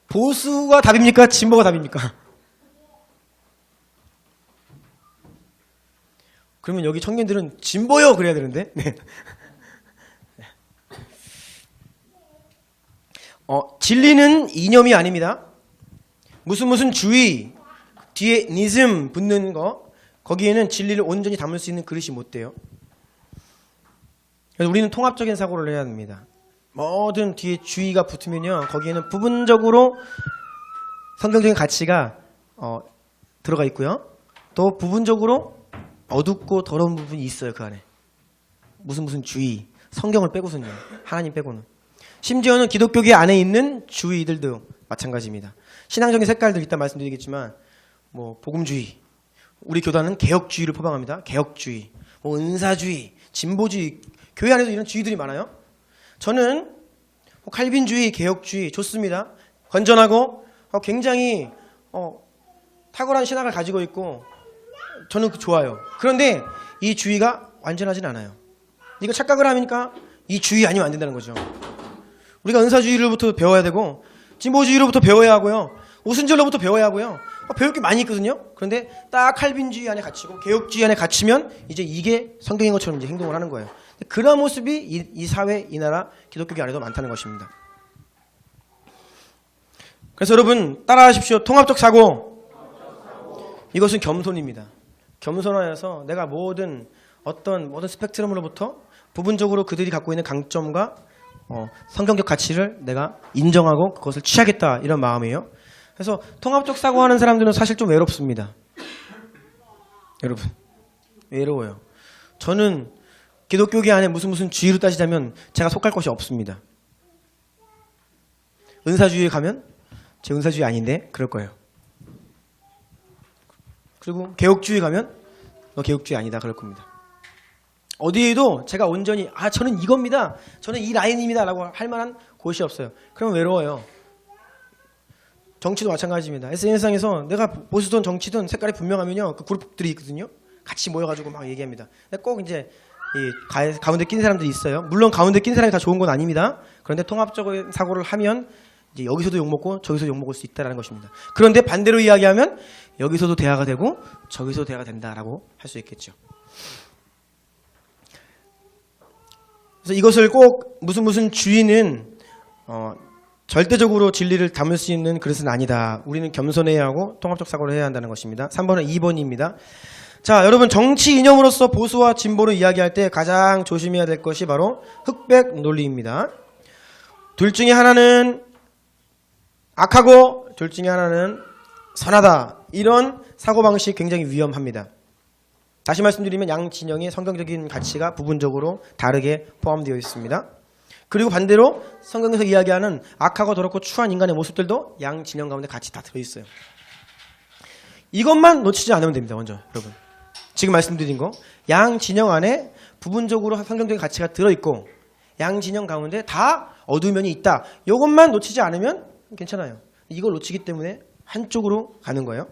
[SPEAKER 1] 보수가 답입니까? 진보가 답입니까? 그러면 여기 청년들은 진보요 그래야 되는데. 네. 진리는 이념이 아닙니다. 무슨 주의 뒤에 니즘 붙는 거 거기에는 진리를 온전히 담을 수 있는 그릇이 못 돼요. 그래서 우리는 통합적인 사고를 해야 합니다. 뭐든 뒤에 주의가 붙으면요 거기에는 부분적으로 성경적인 가치가 들어가 있고요. 또 부분적으로 어둡고 더러운 부분이 있어요. 그 안에 무슨 주의 성경을 빼고선요. 하나님 빼고는. 심지어는 기독교계 안에 있는 주의들도 마찬가지입니다. 신앙적인 색깔들 이따 말씀드리겠지만 뭐 복음주의, 우리 교단은 개혁주의를 포방합니다. 개혁주의, 뭐 은사주의, 진보주의, 교회 안에도 이런 주의들이 많아요. 저는 칼빈주의, 개혁주의 좋습니다. 건전하고 굉장히 탁월한 신학을 가지고 있고 저는 좋아요. 그런데 이 주의가 완전하진 않아요. 이거 착각을 하니까 이 주의 아니면 안 된다는 거죠. 우리가 은사주의로부터 배워야 되고 진보주의로부터 배워야 하고요. 오순절로부터 배워야 하고요. 배울 게 많이 있거든요. 그런데 딱 칼빈주의 안에 갇히고 개혁주의 안에 갇히면 이제 이게 성경인 것처럼 이제 행동을 하는 거예요. 그런 모습이 이 사회, 이 나라 기독교계 안에도 많다는 것입니다. 그래서 여러분 따라하십시오. 통합적 사고. 이것은 겸손입니다. 겸손하여서 내가 모든 스펙트럼으로부터 부분적으로 그들이 갖고 있는 강점과 성경적 가치를 내가 인정하고 그것을 취하겠다 이런 마음이에요. 그래서 통합적 사고하는 사람들은 사실 좀 외롭습니다. 여러분 외로워요. 저는 기독교계 안에 무슨 주의로 따지자면 제가 속할 것이 없습니다. 은사주의에 가면 제 은사주의 아닌데 그럴 거예요. 그리고 개혁주의 가면 너 개혁주의 아니다 그럴 겁니다. 어디에도 제가 온전히 저는 이겁니다. 저는 이 라인입니다 라고 할 만한 곳이 없어요. 그러면 외로워요. 정치도 마찬가지입니다. SNS상에서 내가 보수든 정치든 색깔이 분명하면요 그 그룹들이 있거든요. 같이 모여가지고 막 얘기합니다. 근데 꼭 이제 이 가운데 낀 사람들이 있어요. 물론 가운데 낀 사람이 다 좋은 건 아닙니다. 그런데 통합적인 사고를 하면 이제 여기서도 욕먹고 저기서도 욕먹을 수 있다는 것입니다. 그런데 반대로 이야기하면 여기서도 대화가 되고 저기서도 대화가 된다라고 할 수 있겠죠. 그래서 이것을 꼭 무슨 주의는 절대적으로 진리를 담을 수 있는 그릇은 아니다. 우리는 겸손해야 하고 통합적 사고를 해야 한다는 것입니다. 3번은 2번입니다. 자, 여러분 정치 이념으로서 보수와 진보를 이야기할 때 가장 조심해야 될 것이 바로 흑백 논리입니다. 둘 중에 하나는 악하고 둘 중에 하나는 선하다. 이런 사고방식 굉장히 위험합니다. 다시 말씀드리면 양 진영의 성경적인 가치가 부분적으로 다르게 포함되어 있습니다. 그리고 반대로 성경에서 이야기하는 악하고 더럽고 추한 인간의 모습들도 양 진영 가운데 같이 다 들어있어요. 이것만 놓치지 않으면 됩니다. 먼저 여러분 지금 말씀드린 거 양 진영 안에 부분적으로 성경적인 가치가 들어있고 양 진영 가운데 다 어두운 면이 있다. 이것만 놓치지 않으면 괜찮아요. 이걸 놓치기 때문에 한쪽으로 가는 거예요.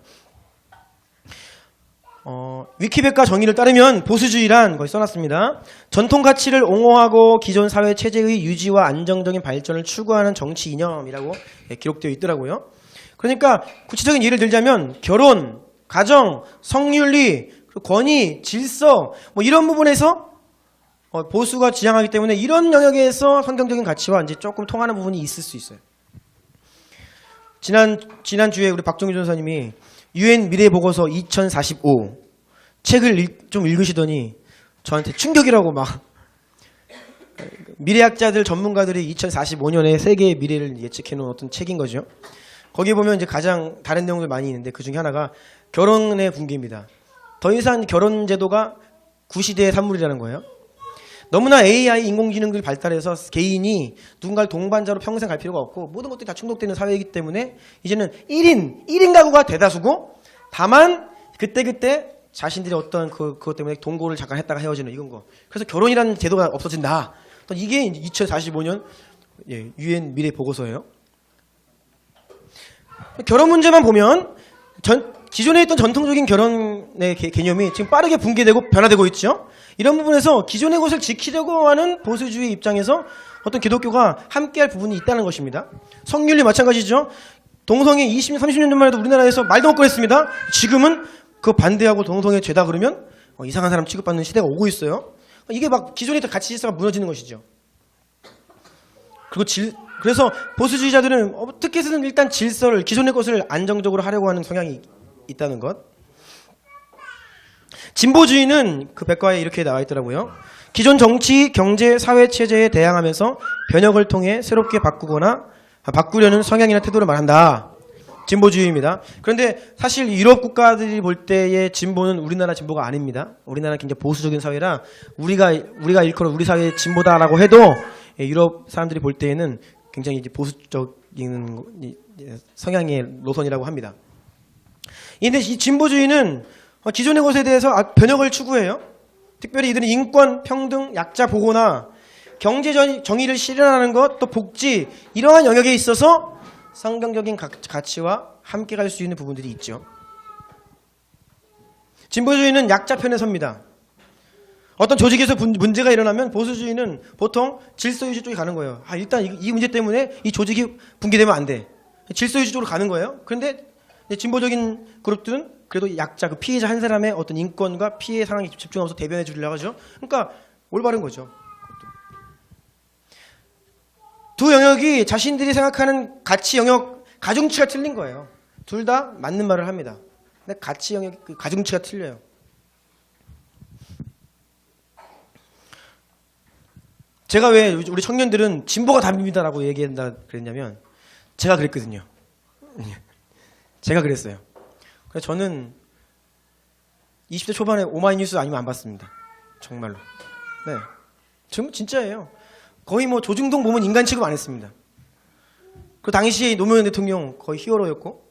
[SPEAKER 1] 위키백과 정의를 따르면 보수주의란 거기 써놨습니다. 전통 가치를 옹호하고 기존 사회 체제의 유지와 안정적인 발전을 추구하는 정치 이념이라고 기록되어 있더라고요. 그러니까 구체적인 예를 들자면 결혼, 가정, 성윤리, 권위, 질서 뭐 이런 부분에서 보수가 지향하기 때문에 이런 영역에서 성경적인 가치와 이제 조금 통하는 부분이 있을 수 있어요. 지난주에 우리 박종규 전사님이 UN 미래보고서 2045 책을 좀 읽으시더니 저한테 충격이라고 막 미래학자들 전문가들이 2045년에 세계의 미래를 예측해 놓은 어떤 책인 거죠. 거기에 보면 이제 가장 다른 내용들 많이 있는데 그 중에 하나가 결혼의 붕괴입니다. 더 이상 결혼 제도가 구시대의 산물이라는 거예요. 너무나 AI 인공지능들이 발달해서 개인이 누군가를 동반자로 평생 갈 필요가 없고 모든 것들이 다 충족되는 사회이기 때문에 이제는 1인 가구가 대다수고 다만 그때 자신들이 어떤 그것 때문에 동거를 잠깐 했다가 헤어지는 이건 거. 그래서 결혼이라는 제도가 없어진다. 이게 2045년 유엔 미래 보고서예요. 결혼 문제만 보면 기존에 있던 전통적인 결혼의 개념이 지금 빠르게 붕괴되고 변화되고 있죠. 이런 부분에서 기존의 것을 지키려고 하는 보수주의 입장에서 어떤 기독교가 함께할 부분이 있다는 것입니다. 성윤리 마찬가지죠. 동성애 20년, 30년 전만 해도 우리나라에서 말도 못 그랬습니다. 지금은 그 반대하고 동성애 죄다 그러면 이상한 사람 취급받는 시대가 오고 있어요. 이게 막 기존의 가치 질서가 무너지는 것이죠. 그리고 그래서 보수주의자들은 어떻게 해서든 일단 질서를 기존의 것을 안정적으로 하려고 하는 성향이 있다는 것. 진보주의는 그 백과에 이렇게 나와 있더라고요. 기존 정치, 경제, 사회 체제에 대항하면서 변혁을 통해 새롭게 바꾸려는 성향이나 태도를 말한다. 진보주의입니다. 그런데 사실 유럽 국가들이 볼 때의 진보는 우리나라 진보가 아닙니다. 우리나라는 굉장히 보수적인 사회라 우리가 일컬어 우리 사회의 진보다라고 해도 유럽 사람들이 볼 때에는 굉장히 이제 보수적인 성향의 노선이라고 합니다. 근데 이 진보주의는 기존의 것에 대해서 변혁을 추구해요. 특별히 이들은 인권, 평등, 약자 보호나 경제 정의를 실현하는 것, 또 복지 이러한 영역에 있어서 성경적인 가치와 함께 갈 수 있는 부분들이 있죠. 진보주의는 약자 편에 섭니다. 어떤 조직에서 문제가 일어나면 보수주의는 보통 질서유지 쪽에 가는 거예요. 일단 이 문제 때문에 이 조직이 붕괴되면 안 돼. 질서유지 쪽으로 가는 거예요. 그런데 진보적인 그룹들은 그래도 약자, 그 피해자 한 사람의 어떤 인권과 피해 상황에 집중하면서 대변해 주려고 하죠. 그러니까 올바른 거죠. 두 영역이 자신들이 생각하는 가치 영역, 가중치가 틀린 거예요. 둘 다 맞는 말을 합니다. 근데 가치 영역, 가중치가 틀려요. 제가 왜 우리 청년들은 진보가 답입니다라고 얘기한다 그랬냐면 제가 그랬거든요. 제가 그랬어요. 그래서 저는 20대 초반에 오마이뉴스 아니면 안 봤습니다. 정말로. 네, 정말 진짜예요. 거의 뭐 조중동 보면 인간 취급 안 했습니다. 그 당시에 노무현 대통령 거의 히어로였고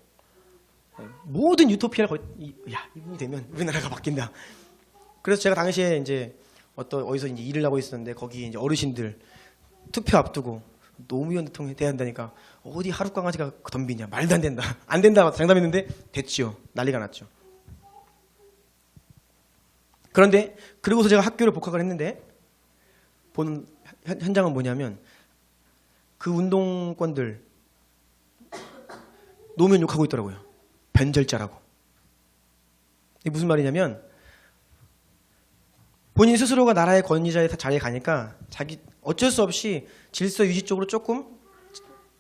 [SPEAKER 1] 모든 유토피아를 거의 이분이 되면 우리나라가 바뀐다. 그래서 제가 당시에 이제 어디서 이제 일을 하고 있었는데 거기 이제 어르신들 투표 앞두고 노무현 대통령 대한다니까 어디 하루 강아지가 덤비냐, 말도 안 된다, 안 된다 장담했는데 됐지요. 난리가 났죠. 그런데 그러고서 제가 학교를 복학을 했는데 본 현장은 뭐냐면 그 운동권들 노무현 욕하고 있더라고요. 변절자라고. 이게 무슨 말이냐면 본인 스스로가 나라의 권위자의 자리에 가니까 자기 어쩔 수 없이 질서 유지 쪽으로 조금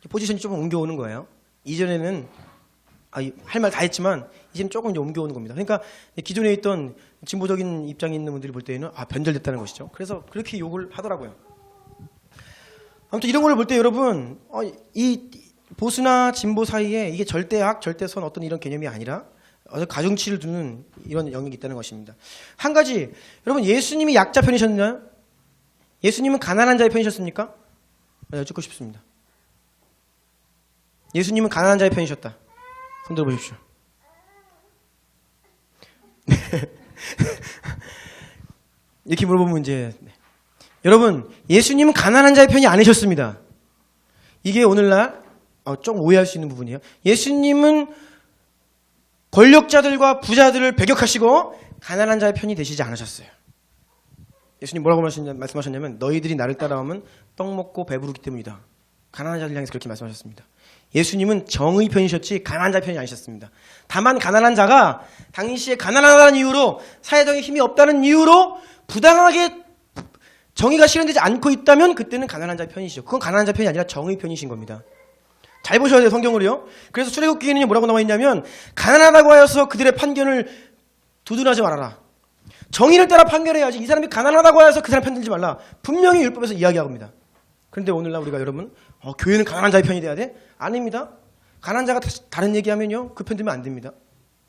[SPEAKER 1] 포지션이 조금 옮겨오는 거예요. 이전에는 할 말 다 했지만 이제는 조금 이제 옮겨오는 겁니다. 그러니까 기존에 있던 진보적인 입장에 있는 분들이 볼 때는 변절됐다는 것이죠. 그래서 그렇게 욕을 하더라고요. 아무튼 이런 걸 볼 때 여러분 이 보수나 진보 사이에 이게 절대악, 절대선 어떤 이런 개념이 아니라 가중치를 두는 이런 영역이 있다는 것입니다. 한 가지, 여러분 예수님이 약자 편이셨나요? 예수님은 가난한 자의 편이셨습니까? 여쭙고 싶습니다. 예수님은 가난한 자의 편이셨다. 손 들어보십시오. 이렇게 물어보면 이제 여러분 예수님은 가난한 자의 편이 아니셨습니다. 이게 오늘날 좀 오해할 수 있는 부분이에요. 예수님은 권력자들과 부자들을 배격하시고 가난한 자의 편이 되시지 않으셨어요. 예수님 뭐라고 말씀하셨냐면 너희들이 나를 따라오면 떡 먹고 배부르기 때문이다. 가난한 자를 향해서 그렇게 말씀하셨습니다. 예수님은 정의 편이셨지 가난한 자의 편이 아니셨습니다. 다만 가난한 자가 당시에 가난하다는 이유로 사회적인 힘이 없다는 이유로 부당하게 정의가 실현되지 않고 있다면 그때는 가난한 자의 편이시죠. 그건 가난한 자의 편이 아니라 정의 편이신 겁니다. 잘 보셔야 돼요, 성경을요. 그래서 출애굽기에는 뭐라고 나와 있냐면 가난하다고 하여서 그들의 판결을 두둔하지 말아라. 정의를 따라 판결해야지. 이 사람이 가난하다고 해서 그 사람 편들지 말라. 분명히 율법에서 이야기하고 있습니다. 그런데 오늘날 우리가 여러분 교회는 가난한 자의 편이 돼야 돼? 아닙니다. 가난한 자가 다른 얘기하면요 그 편 들면 안 됩니다.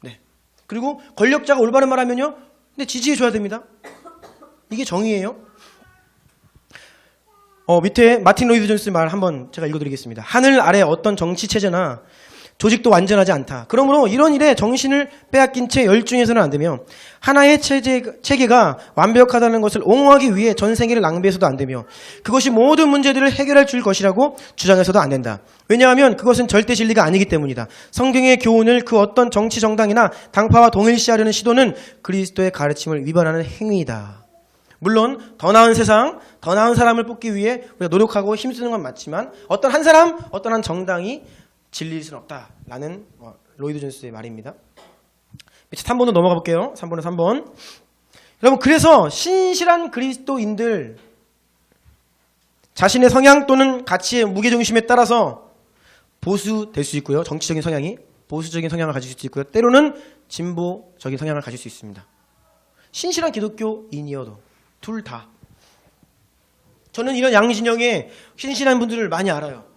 [SPEAKER 1] 네. 그리고 권력자가 올바른 말하면요 근데 지지해줘야 됩니다. 이게 정의예요. 밑에 마틴 로이드 존스 말 한번 제가 읽어드리겠습니다. 하늘 아래 어떤 정치 체제나 조직도 완전하지 않다. 그러므로 이런 일에 정신을 빼앗긴 채 열중해서는 안 되며 하나의 체계가 완벽하다는 것을 옹호하기 위해 전 세계를 낭비해서도 안 되며 그것이 모든 문제들을 해결할 줄 것이라고 주장해서도 안 된다. 왜냐하면 그것은 절대 진리가 아니기 때문이다. 성경의 교훈을 그 어떤 정치 정당이나 당파와 동일시하려는 시도는 그리스도의 가르침을 위반하는 행위이다. 물론 더 나은 세상, 더 나은 사람을 뽑기 위해 우리가 노력하고 힘쓰는 건 맞지만 어떤 한 사람, 어떤 한 정당이 진리일 수는 없다라는 로이드 존스의 말입니다. 밑에 3번으로 넘어가 볼게요. 3번. 여러분 그래서 신실한 그리스도인들 자신의 성향 또는 가치의 무게중심에 따라서 보수될 수 있고요. 정치적인 성향이 보수적인 성향을 가질 수 있고요. 때로는 진보적인 성향을 가질 수 있습니다. 신실한 기독교인이어도 둘 다. 저는 이런 양진영의 신실한 분들을 많이 알아요.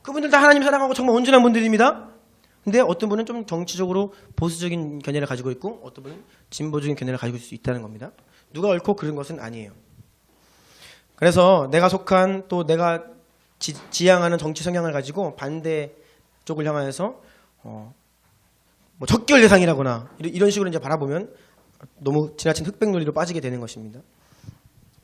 [SPEAKER 1] 그분들 다 하나님 사랑하고 정말 온전한 분들입니다. 근데 어떤 분은 좀 정치적으로 보수적인 견해를 가지고 있고 어떤 분은 진보적인 견해를 가지고 있을 수 있다는 겁니다. 누가 옳고 그른 것은 아니에요. 그래서 내가 속한 또 내가 지향하는 정치 성향을 가지고 반대 쪽을 향하여서 적결 대상이라거나 이런 식으로 이제 바라보면 너무 지나친 흑백 논리로 빠지게 되는 것입니다.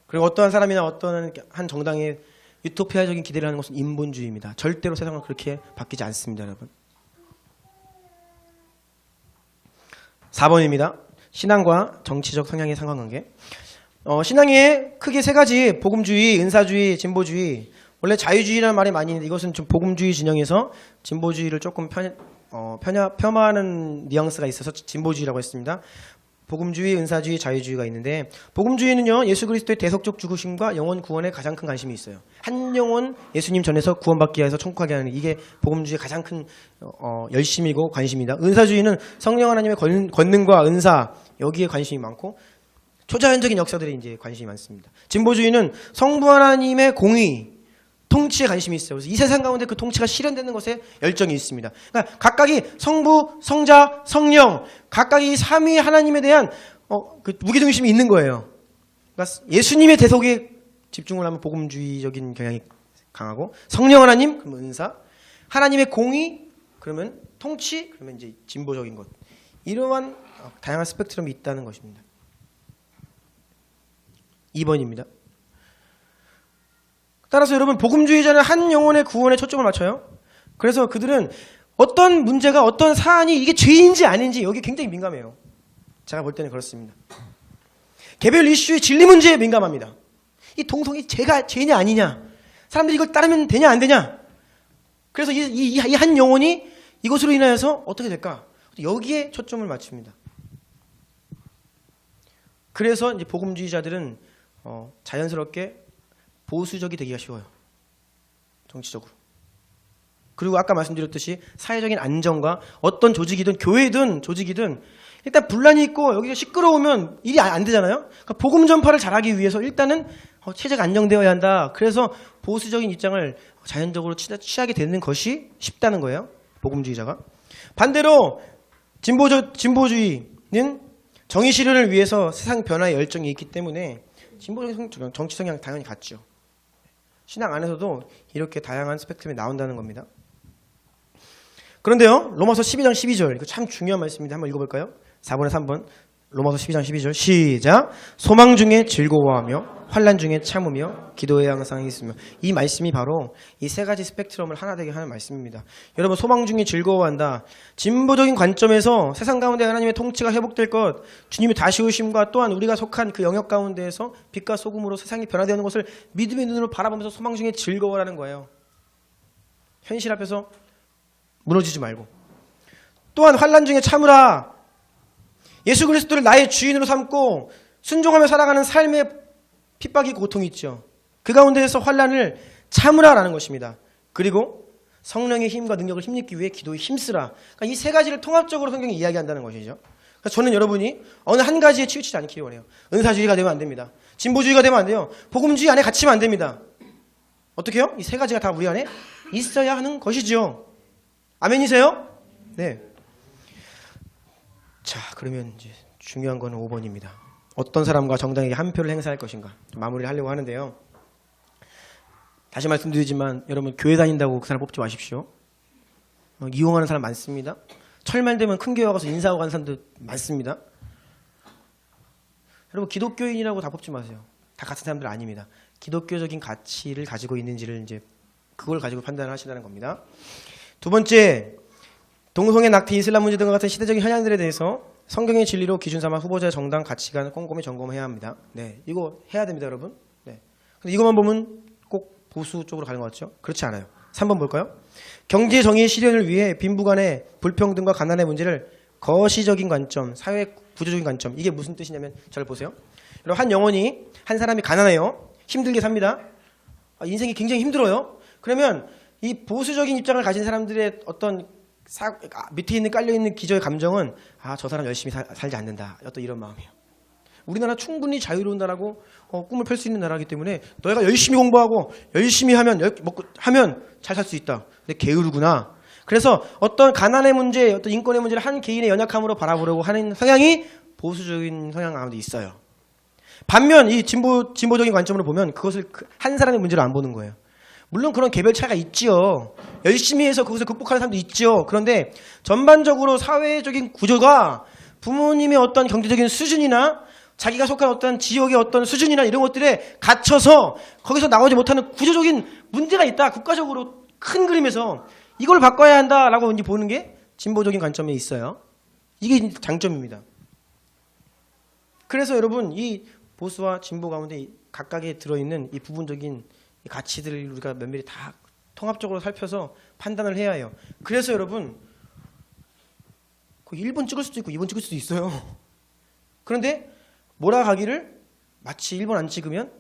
[SPEAKER 1] 그리고 어떠한 사람이나 어떠한 한 정당의 유토피아적인 기대를 하는 것은 인본주의입니다. 절대로 세상은 그렇게 바뀌지 않습니다, 여러분. 4번입니다. 신앙과 정치적 성향의 상관관계. 신앙에 크게 세 가지, 복음주의, 은사주의, 진보주의. 원래 자유주의라는 말이 많이 있는데 이것은 좀 복음주의 진영에서 진보주의를 조금 폄하하는 뉘앙스가 있어서 진보주의라고 했습니다. 복음주의, 은사주의, 자유주의가 있는데 복음주의는요 예수 그리스도의 대속적 죽으심과 영혼 구원에 가장 큰 관심이 있어요. 한 영혼 예수님 전에서 구원받기 위해서 천국 가게 하는 이게 복음주의의 가장 큰 열심이고 관심입니다. 은사주의는 성령 하나님의 권능과 은사 여기에 관심이 많고 초자연적인 역사들에 이제 관심이 많습니다. 진보주의는 성부 하나님의 공의 통치에 관심이 있어요. 그래서 이 세상 가운데 그 통치가 실현되는 것에 열정이 있습니다. 그러니까 각각이 성부, 성자, 성령, 각각이 삼위 하나님에 대한 그 무게중심이 있는 거예요. 그러니까 예수님의 대속에 집중을 하면 복음주의적인 경향이 강하고 성령 하나님 그러면 은사, 하나님의 공의 그러면 통치 그러면 이제 진보적인 것. 이러한 다양한 스펙트럼이 있다는 것입니다. 2번입니다. 따라서 여러분 복음주의자는 한 영혼의 구원에 초점을 맞춰요. 그래서 그들은 어떤 문제가 어떤 사안이 이게 죄인지 아닌지 여기 굉장히 민감해요. 제가 볼 때는 그렇습니다. 개별 이슈의 진리 문제에 민감합니다. 이 동성이 죄냐 아니냐 사람들이 이걸 따르면 되냐 안 되냐 그래서 이 한 영혼이 이것으로 인하여서 어떻게 될까 여기에 초점을 맞춥니다. 그래서 이제 복음주의자들은 자연스럽게 보수적이 되기가 쉬워요. 정치적으로. 그리고 아까 말씀드렸듯이 사회적인 안정과 어떤 조직이든 교회든 조직이든 일단 분란이 있고 여기가 시끄러우면 일이 안 되잖아요. 그러니까 복음 전파를 잘하기 위해서 일단은 체제가 안정되어야 한다. 그래서 보수적인 입장을 자연적으로 취하게 되는 것이 쉽다는 거예요. 복음주의자가. 반대로 진보주의는 정의 실현을 위해서 세상 변화에 열정이 있기 때문에 진보적인 정치 성향 당연히 같죠. 신앙 안에서도 이렇게 다양한 스펙트럼이 나온다는 겁니다. 그런데요, 로마서 12장 12절, 이거 참 중요한 말씀인데 한번 읽어볼까요? 4번에 3번, 로마서 12장 12절, 시작! 소망 중에 즐거워하며, 환난 중에 참으며, 기도에 항상 있으며. 이 말씀이 바로 이 세 가지 스펙트럼을 하나 되게 하는 말씀입니다. 여러분, 소망 중에 즐거워한다. 진보적인 관점에서 세상 가운데 하나님의 통치가 회복될 것, 주님의 다시 오심과 또한 우리가 속한 그 영역 가운데에서 빛과 소금으로 세상이 변화되는 것을 믿음의 눈으로 바라보면서 소망 중에 즐거워라는 거예요. 현실 앞에서 무너지지 말고. 또한 환난 중에 참으라. 예수 그리스도를 나의 주인으로 삼고 순종하며 살아가는 삶의 핍박이 고통이 있죠. 그 가운데에서 환난을 참으라라는 것입니다. 그리고 성령의 힘과 능력을 힘입기 위해 기도에 힘쓰라. 그러니까 이 세 가지를 통합적으로 성경이 이야기한다는 것이죠. 그래서 저는 여러분이 어느 한 가지에 치우치지 않기를 원해요. 은사주의가 되면 안 됩니다. 진보주의가 되면 안 돼요. 복음주의 안에 갇히면 안 됩니다. 어떻게 해요? 이 세 가지가 다 우리 안에 있어야 하는 것이죠. 아멘이세요? 네. 자, 그러면 이제 중요한 거는 5번입니다. 어떤 사람과 정당에게 한 표를 행사할 것인가. 마무리를 하려고 하는데요. 다시 말씀드리지만 여러분 교회 다닌다고 그 사람 뽑지 마십시오. 이용하는 사람 많습니다. 철만 되면 큰 교회 가서 인사하고 가는 사람들 많습니다. 여러분 기독교인이라고 다 뽑지 마세요. 다 같은 사람들 아닙니다. 기독교적인 가치를 가지고 있는지를 이제 그걸 가지고 판단을 하시라는 겁니다. 두 번째, 동성애, 낙태, 이슬람 문제 등과 같은 시대적인 현안들에 대해서 성경의 진리로 기준 삼아 후보자의 정당 가치관을 꼼꼼히 점검해야 합니다. 네, 이거 해야 됩니다, 여러분. 네. 근데 이것만 보면 꼭 보수 쪽으로 가는 것 같죠? 그렇지 않아요. 3번 볼까요? 경제 정의의 실현을 위해 빈부간의 불평등과 가난의 문제를 거시적인 관점, 사회 구조적인 관점, 이게 무슨 뜻이냐면 잘 보세요. 여러분 한 영혼이, 한 사람이 가난해요. 힘들게 삽니다. 인생이 굉장히 힘들어요. 그러면 이 보수적인 입장을 가진 사람들의 어떤 밑에 있는 깔려있는 기저의 감정은 저 사람 열심히 살지 않는다. 어떤 이런 마음이에요. 우리나라 충분히 자유로운 나라고 꿈을 펼 수 있는 나라이기 때문에 너희가 열심히 공부하고 열심히 하면 잘 살 수 있다. 근데 게으르구나. 그래서 어떤 가난의 문제, 어떤 인권의 문제를 한 개인의 연약함으로 바라보려고 하는 성향이 보수적인 성향 가운데 있어요. 반면 이 진보적인 관점으로 보면 그것을 한 사람의 문제로 안 보는 거예요. 물론 그런 개별 차이가 있지요. 열심히 해서 그것을 극복하는 사람도 있지요. 그런데 전반적으로 사회적인 구조가 부모님의 어떤 경제적인 수준이나 자기가 속한 어떤 지역의 어떤 수준이나 이런 것들에 갇혀서 거기서 나오지 못하는 구조적인 문제가 있다. 국가적으로 큰 그림에서 이걸 바꿔야 한다라고 이제 보는 게 진보적인 관점에 있어요. 이게 장점입니다. 그래서 여러분 이 보수와 진보 가운데 각각에 들어있는 이 부분적인 이 가치들을 우리가 면밀히 다 통합적으로 살펴서 판단을 해야 해요. 그래서 여러분 1번 찍을 수도 있고 2번 찍을 수도 있어요. 그런데 몰아가기를 마치 1번 안 찍으면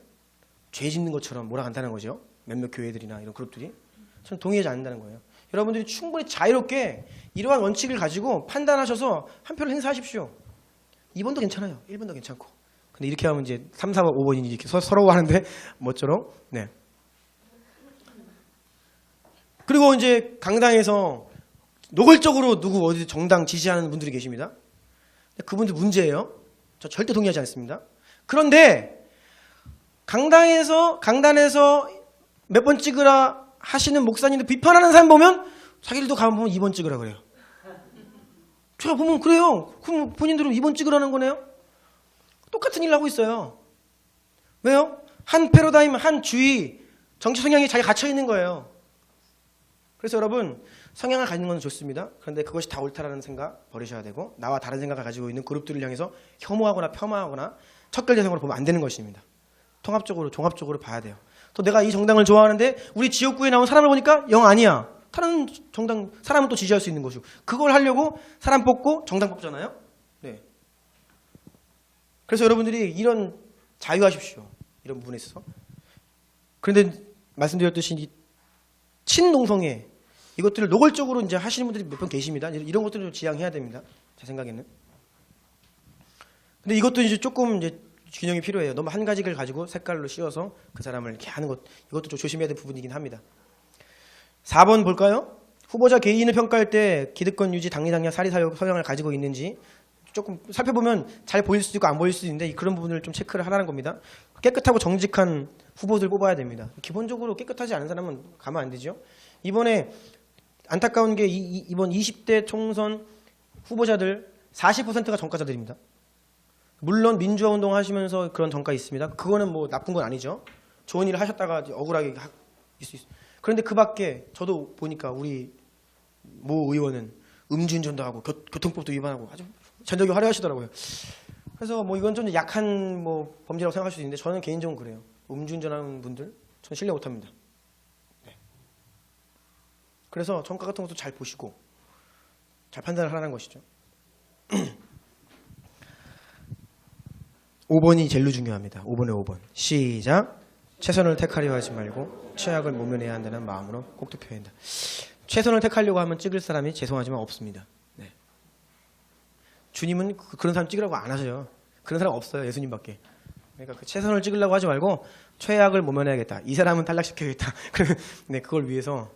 [SPEAKER 1] 죄 짓는 것처럼 몰아간다는 거죠. 몇몇 교회들이나 이런 그룹들이. 저는 동의하지 않는다는 거예요. 여러분들이 충분히 자유롭게 이러한 원칙을 가지고 판단하셔서 한 표를 행사하십시오. 2번도 괜찮아요. 1번도 괜찮고. 근데 이렇게 하면 이제 3, 4번, 5번이 이렇게 서로 하는데 뭐처럼. 네. 그리고 이제 강당에서 노골적으로 누구 어디 정당 지지하는 분들이 계십니다. 그분들 문제예요. 저 절대 동의하지 않습니다. 그런데 강단에서 몇 번 찍으라 하시는 목사님들 비판하는 사람 보면 자기들도 가면 보면 2번 찍으라 그래요. 제가 보면 그래요. 그럼 본인들은 2번 찍으라는 거네요. 똑같은 일을 하고 있어요. 왜요? 한 패러다임, 한 주의, 정치 성향이 자기가 갇혀 있는 거예요. 그래서 여러분 성향을 가지는 건 좋습니다. 그런데 그것이 다 옳다라는 생각 버리셔야 되고 나와 다른 생각을 가지고 있는 그룹들을 향해서 혐오하거나 폄하하거나 척결 대상으로 보면 안 되는 것입니다. 통합적으로 종합적으로 봐야 돼요. 또 내가 이 정당을 좋아하는데 우리 지역구에 나온 사람을 보니까 영 아니야. 다른 정당 사람은 또 지지할 수 있는 것이고 그걸 하려고 사람 뽑고 정당 뽑잖아요. 네. 그래서 여러분들이 이런 자유하십시오. 이런 부분에 있어서. 그런데 말씀드렸듯이 이 친동성애 이것들을 노골적으로 이제 하시는 분들이 몇 분 계십니다. 이런 것들을 좀 지양해야 됩니다. 제 생각에는. 근데 이것도 이제 조금 이제 균형이 필요해요. 너무 한 가지를 가지고 색깔로 씌워서 그 사람을 이렇게 하는 것 이것도 좀 조심해야 될 부분이긴 합니다. 4번 볼까요? 후보자 개인을 평가할 때 기득권 유지, 당리당략, 사리사욕 성향을 가지고 있는지 조금 살펴보면 잘 보일 수도 있고 안 보일 수도 있는데 그런 부분을 좀 체크를 하라는 겁니다. 깨끗하고 정직한 후보들 뽑아야 됩니다. 기본적으로 깨끗하지 않은 사람은 가면 안 되죠. 이번에 안타까운 게 이번 20대 총선 후보자들 40%가 정가자들입니다. 물론 민주화 운동 하시면서 그런 정가 있습니다. 그거는 뭐 나쁜 건 아니죠. 좋은 일을 하셨다가 억울하게 있을 수 있어요. 그런데 그 밖에 저도 보니까 우리 모 의원은 음주운전도 하고 교통법도 위반하고 아주 전적이 화려하시더라고요. 그래서 뭐 이건 좀 약한 뭐 범죄라고 생각할 수도 있는데 저는 개인적으로 그래요. 음주운전하는 분들 저는 신뢰 못합니다. 네. 그래서 정가 같은 것도 잘 보시고 잘 판단을 하라는 것이죠. 5번이 제일 중요합니다. 5번에 5번. 시작. 최선을 택하려 하지 말고 최악을 모면해야 한다는 마음으로 꼭 투표해야 한다. 최선을 택하려고 하면 찍을 사람이 죄송하지만 없습니다. 네. 주님은 그런 사람 찍으라고 안 하셔요. 그런 사람 없어요. 예수님밖에. 그러니까 그 최선을 찍으려고 하지 말고 최악을 모면해야겠다. 이 사람은 탈락시켜야겠다. 그러면 네, 그걸 위해서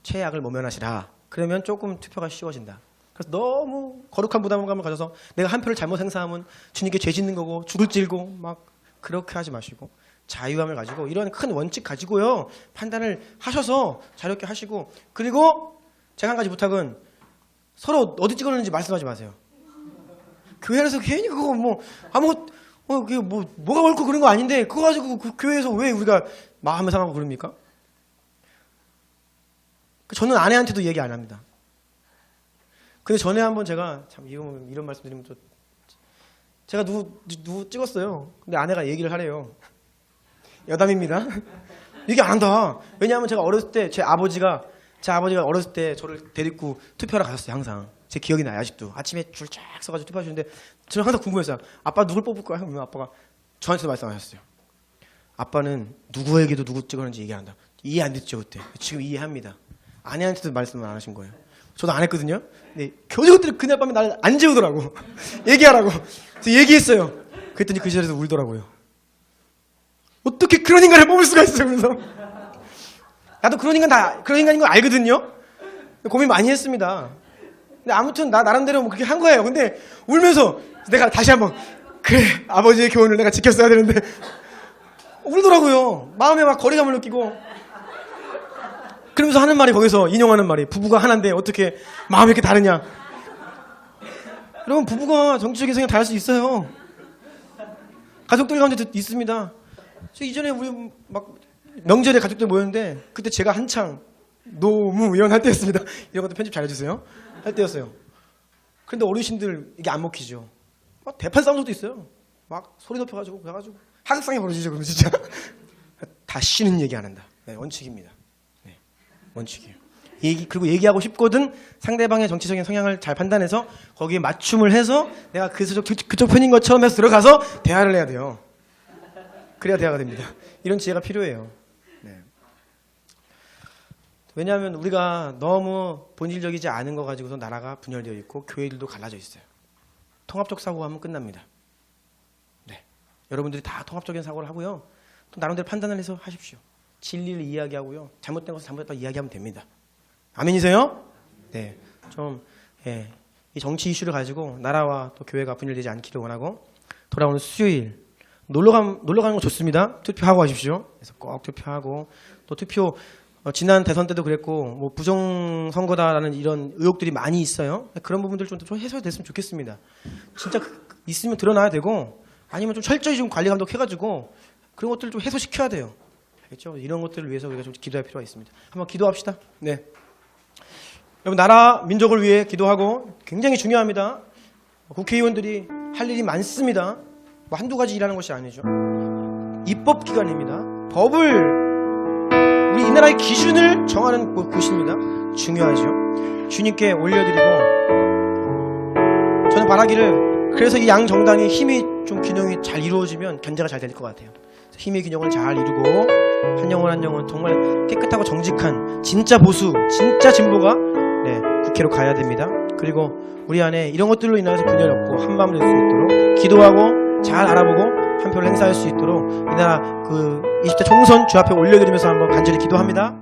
[SPEAKER 1] 최악을 모면하시라. 그러면 조금 투표가 쉬워진다. 그래서 너무 거룩한 부담감을 가져서 내가 한 표를 잘못 행사하면 주님께 죄 짓는 거고 죽을 찔고 막 그렇게 하지 마시고 자유함을 가지고 이런 큰 원칙 가지고요. 판단을 하셔서 자유롭게 하시고 그리고 제가 한 가지 부탁은 서로 어디 찍었는지 말씀하지 마세요. 교회에서 괜히 그거 뭐 아무 그게 뭐가 옳고 그런 거 아닌데 그거 가지고 그 교회에서 왜 우리가 마음을 상하고 그럽니까? 저는 아내한테도 얘기 안 합니다. 근데 전에 한번 제가 참 이런 말씀드리면 또 제가 누구 찍었어요. 근데 아내가 얘기를 하래요. 여담입니다. 얘기 안 한다. 왜냐하면 제가 어렸을 때 제 아버지가 어렸을 때 저를 데리고 투표하러 가셨어요. 항상 제 기억이 나요. 아직도 아침에 줄 쫙 서가지고 투표하시는데 저는 항상 궁금했어요. 아빠 누굴 뽑을 거야? 그러면 아빠가 저한테도 말씀하셨어요. 아빠는 누구에게도 누구 찍었는지 얘기 안 한다. 이해 안 됐죠 그때. 지금 이해합니다. 아내한테도 말씀을 안 하신 거예요. 저도 안 했거든요. 근데 교직원들이 그날 밤에 나를 안 재우더라고. 얘기하라고. 그래서 얘기했어요. 그랬더니 그 자리에서 울더라고요. 어떻게 그런 인간을 뽑을 수가 있어? 그래서 나도 그런 인간인 거 알거든요. 고민 많이 했습니다. 근데 아무튼 나 나름대로 뭐 그렇게 한 거예요. 근데 울면서 내가 다시 한번 그래 아버지의 교훈을 내가 지켰어야 되는데 울더라고요. 마음에 막 거리감을 느끼고 그러면서 하는 말이 거기서 인용하는 말이 부부가 하나인데 어떻게 마음이 이렇게 다르냐. 여러분 부부가 정치적인 성향 다를 수 있어요. 가족들 가운데 있습니다. 저 이전에 우리 막 명절에 가족들 모였는데 그때 제가 한창 노무위원 할 때였습니다. 이런 것도 편집 잘해주세요. 할 때였어요. 그런데 어르신들 이게 안 먹히죠. 막 대판 싸운 적도 있어요. 막 소리 높여가지고 그래가지고 하극상이 벌어지죠. 그러면 진짜 다시는 얘기 안 한다. 네, 원칙입니다. 네, 원칙이에요. 그리고 얘기하고 싶거든 상대방의 정치적인 성향을 잘 판단해서 거기에 맞춤을 해서 내가 그쪽 편인 것처럼 해서 들어가서 대화를 해야 돼요. 그래야 대화가 됩니다. 이런 지혜가 필요해요. 네. 왜냐하면 우리가 너무 본질적이지 않은 거 가지고서 나라가 분열되어 있고 교회들도 갈라져 있어요. 통합적 사고하면 끝납니다. 네. 여러분들이 다 통합적인 사고를 하고요. 또 나름대로 판단을 해서 하십시오. 진리를 이야기하고요. 잘못된 것을 잘못됐다고 이야기하면 됩니다. 아멘이세요? 네. 이 정치 이슈를 가지고 나라와 또 교회가 분열되지 않기를 원하고 돌아오는 수요일 놀러 가는 거 좋습니다. 투표하고 가십시오. 그래서 꼭 투표하고 또 투표 지난 대선 때도 그랬고 뭐 부정 선거다라는 이런 의혹들이 많이 있어요. 그런 부분들 좀 해소됐으면 좋겠습니다. 진짜 있으면 드러나야 되고 아니면 좀 철저히 좀 관리 감독 해가지고 그런 것들을 좀 해소시켜야 돼요. 알겠죠? 이런 것들을 위해서 우리가 좀 기도할 필요가 있습니다. 한번 기도합시다. 네. 여러분 나라 민족을 위해 기도하고 굉장히 중요합니다. 국회의원들이 할 일이 많습니다. 뭐 한두 가지 일하는 것이 아니죠. 입법기관입니다. 우리 이 나라의 기준을 정하는 곳입니다. 중요하죠. 주님께 올려드리고 저는 바라기를 그래서 이 양 정당의 힘이 좀 균형이 잘 이루어지면 견제가 잘 될 것 같아요. 힘의 균형을 잘 이루고 한 영혼 한 영혼 정말 깨끗하고 정직한 진짜 보수, 진짜 진보가 국회로 가야 됩니다. 그리고 우리 안에 이런 것들로 인해서 분열이 없고 한마음을 낼 수 있도록 기도하고 잘 알아보고 한 표를 행사할 수 있도록 이 나라 20대 총선 주 앞에 올려드리면서 한번 간절히 기도합니다.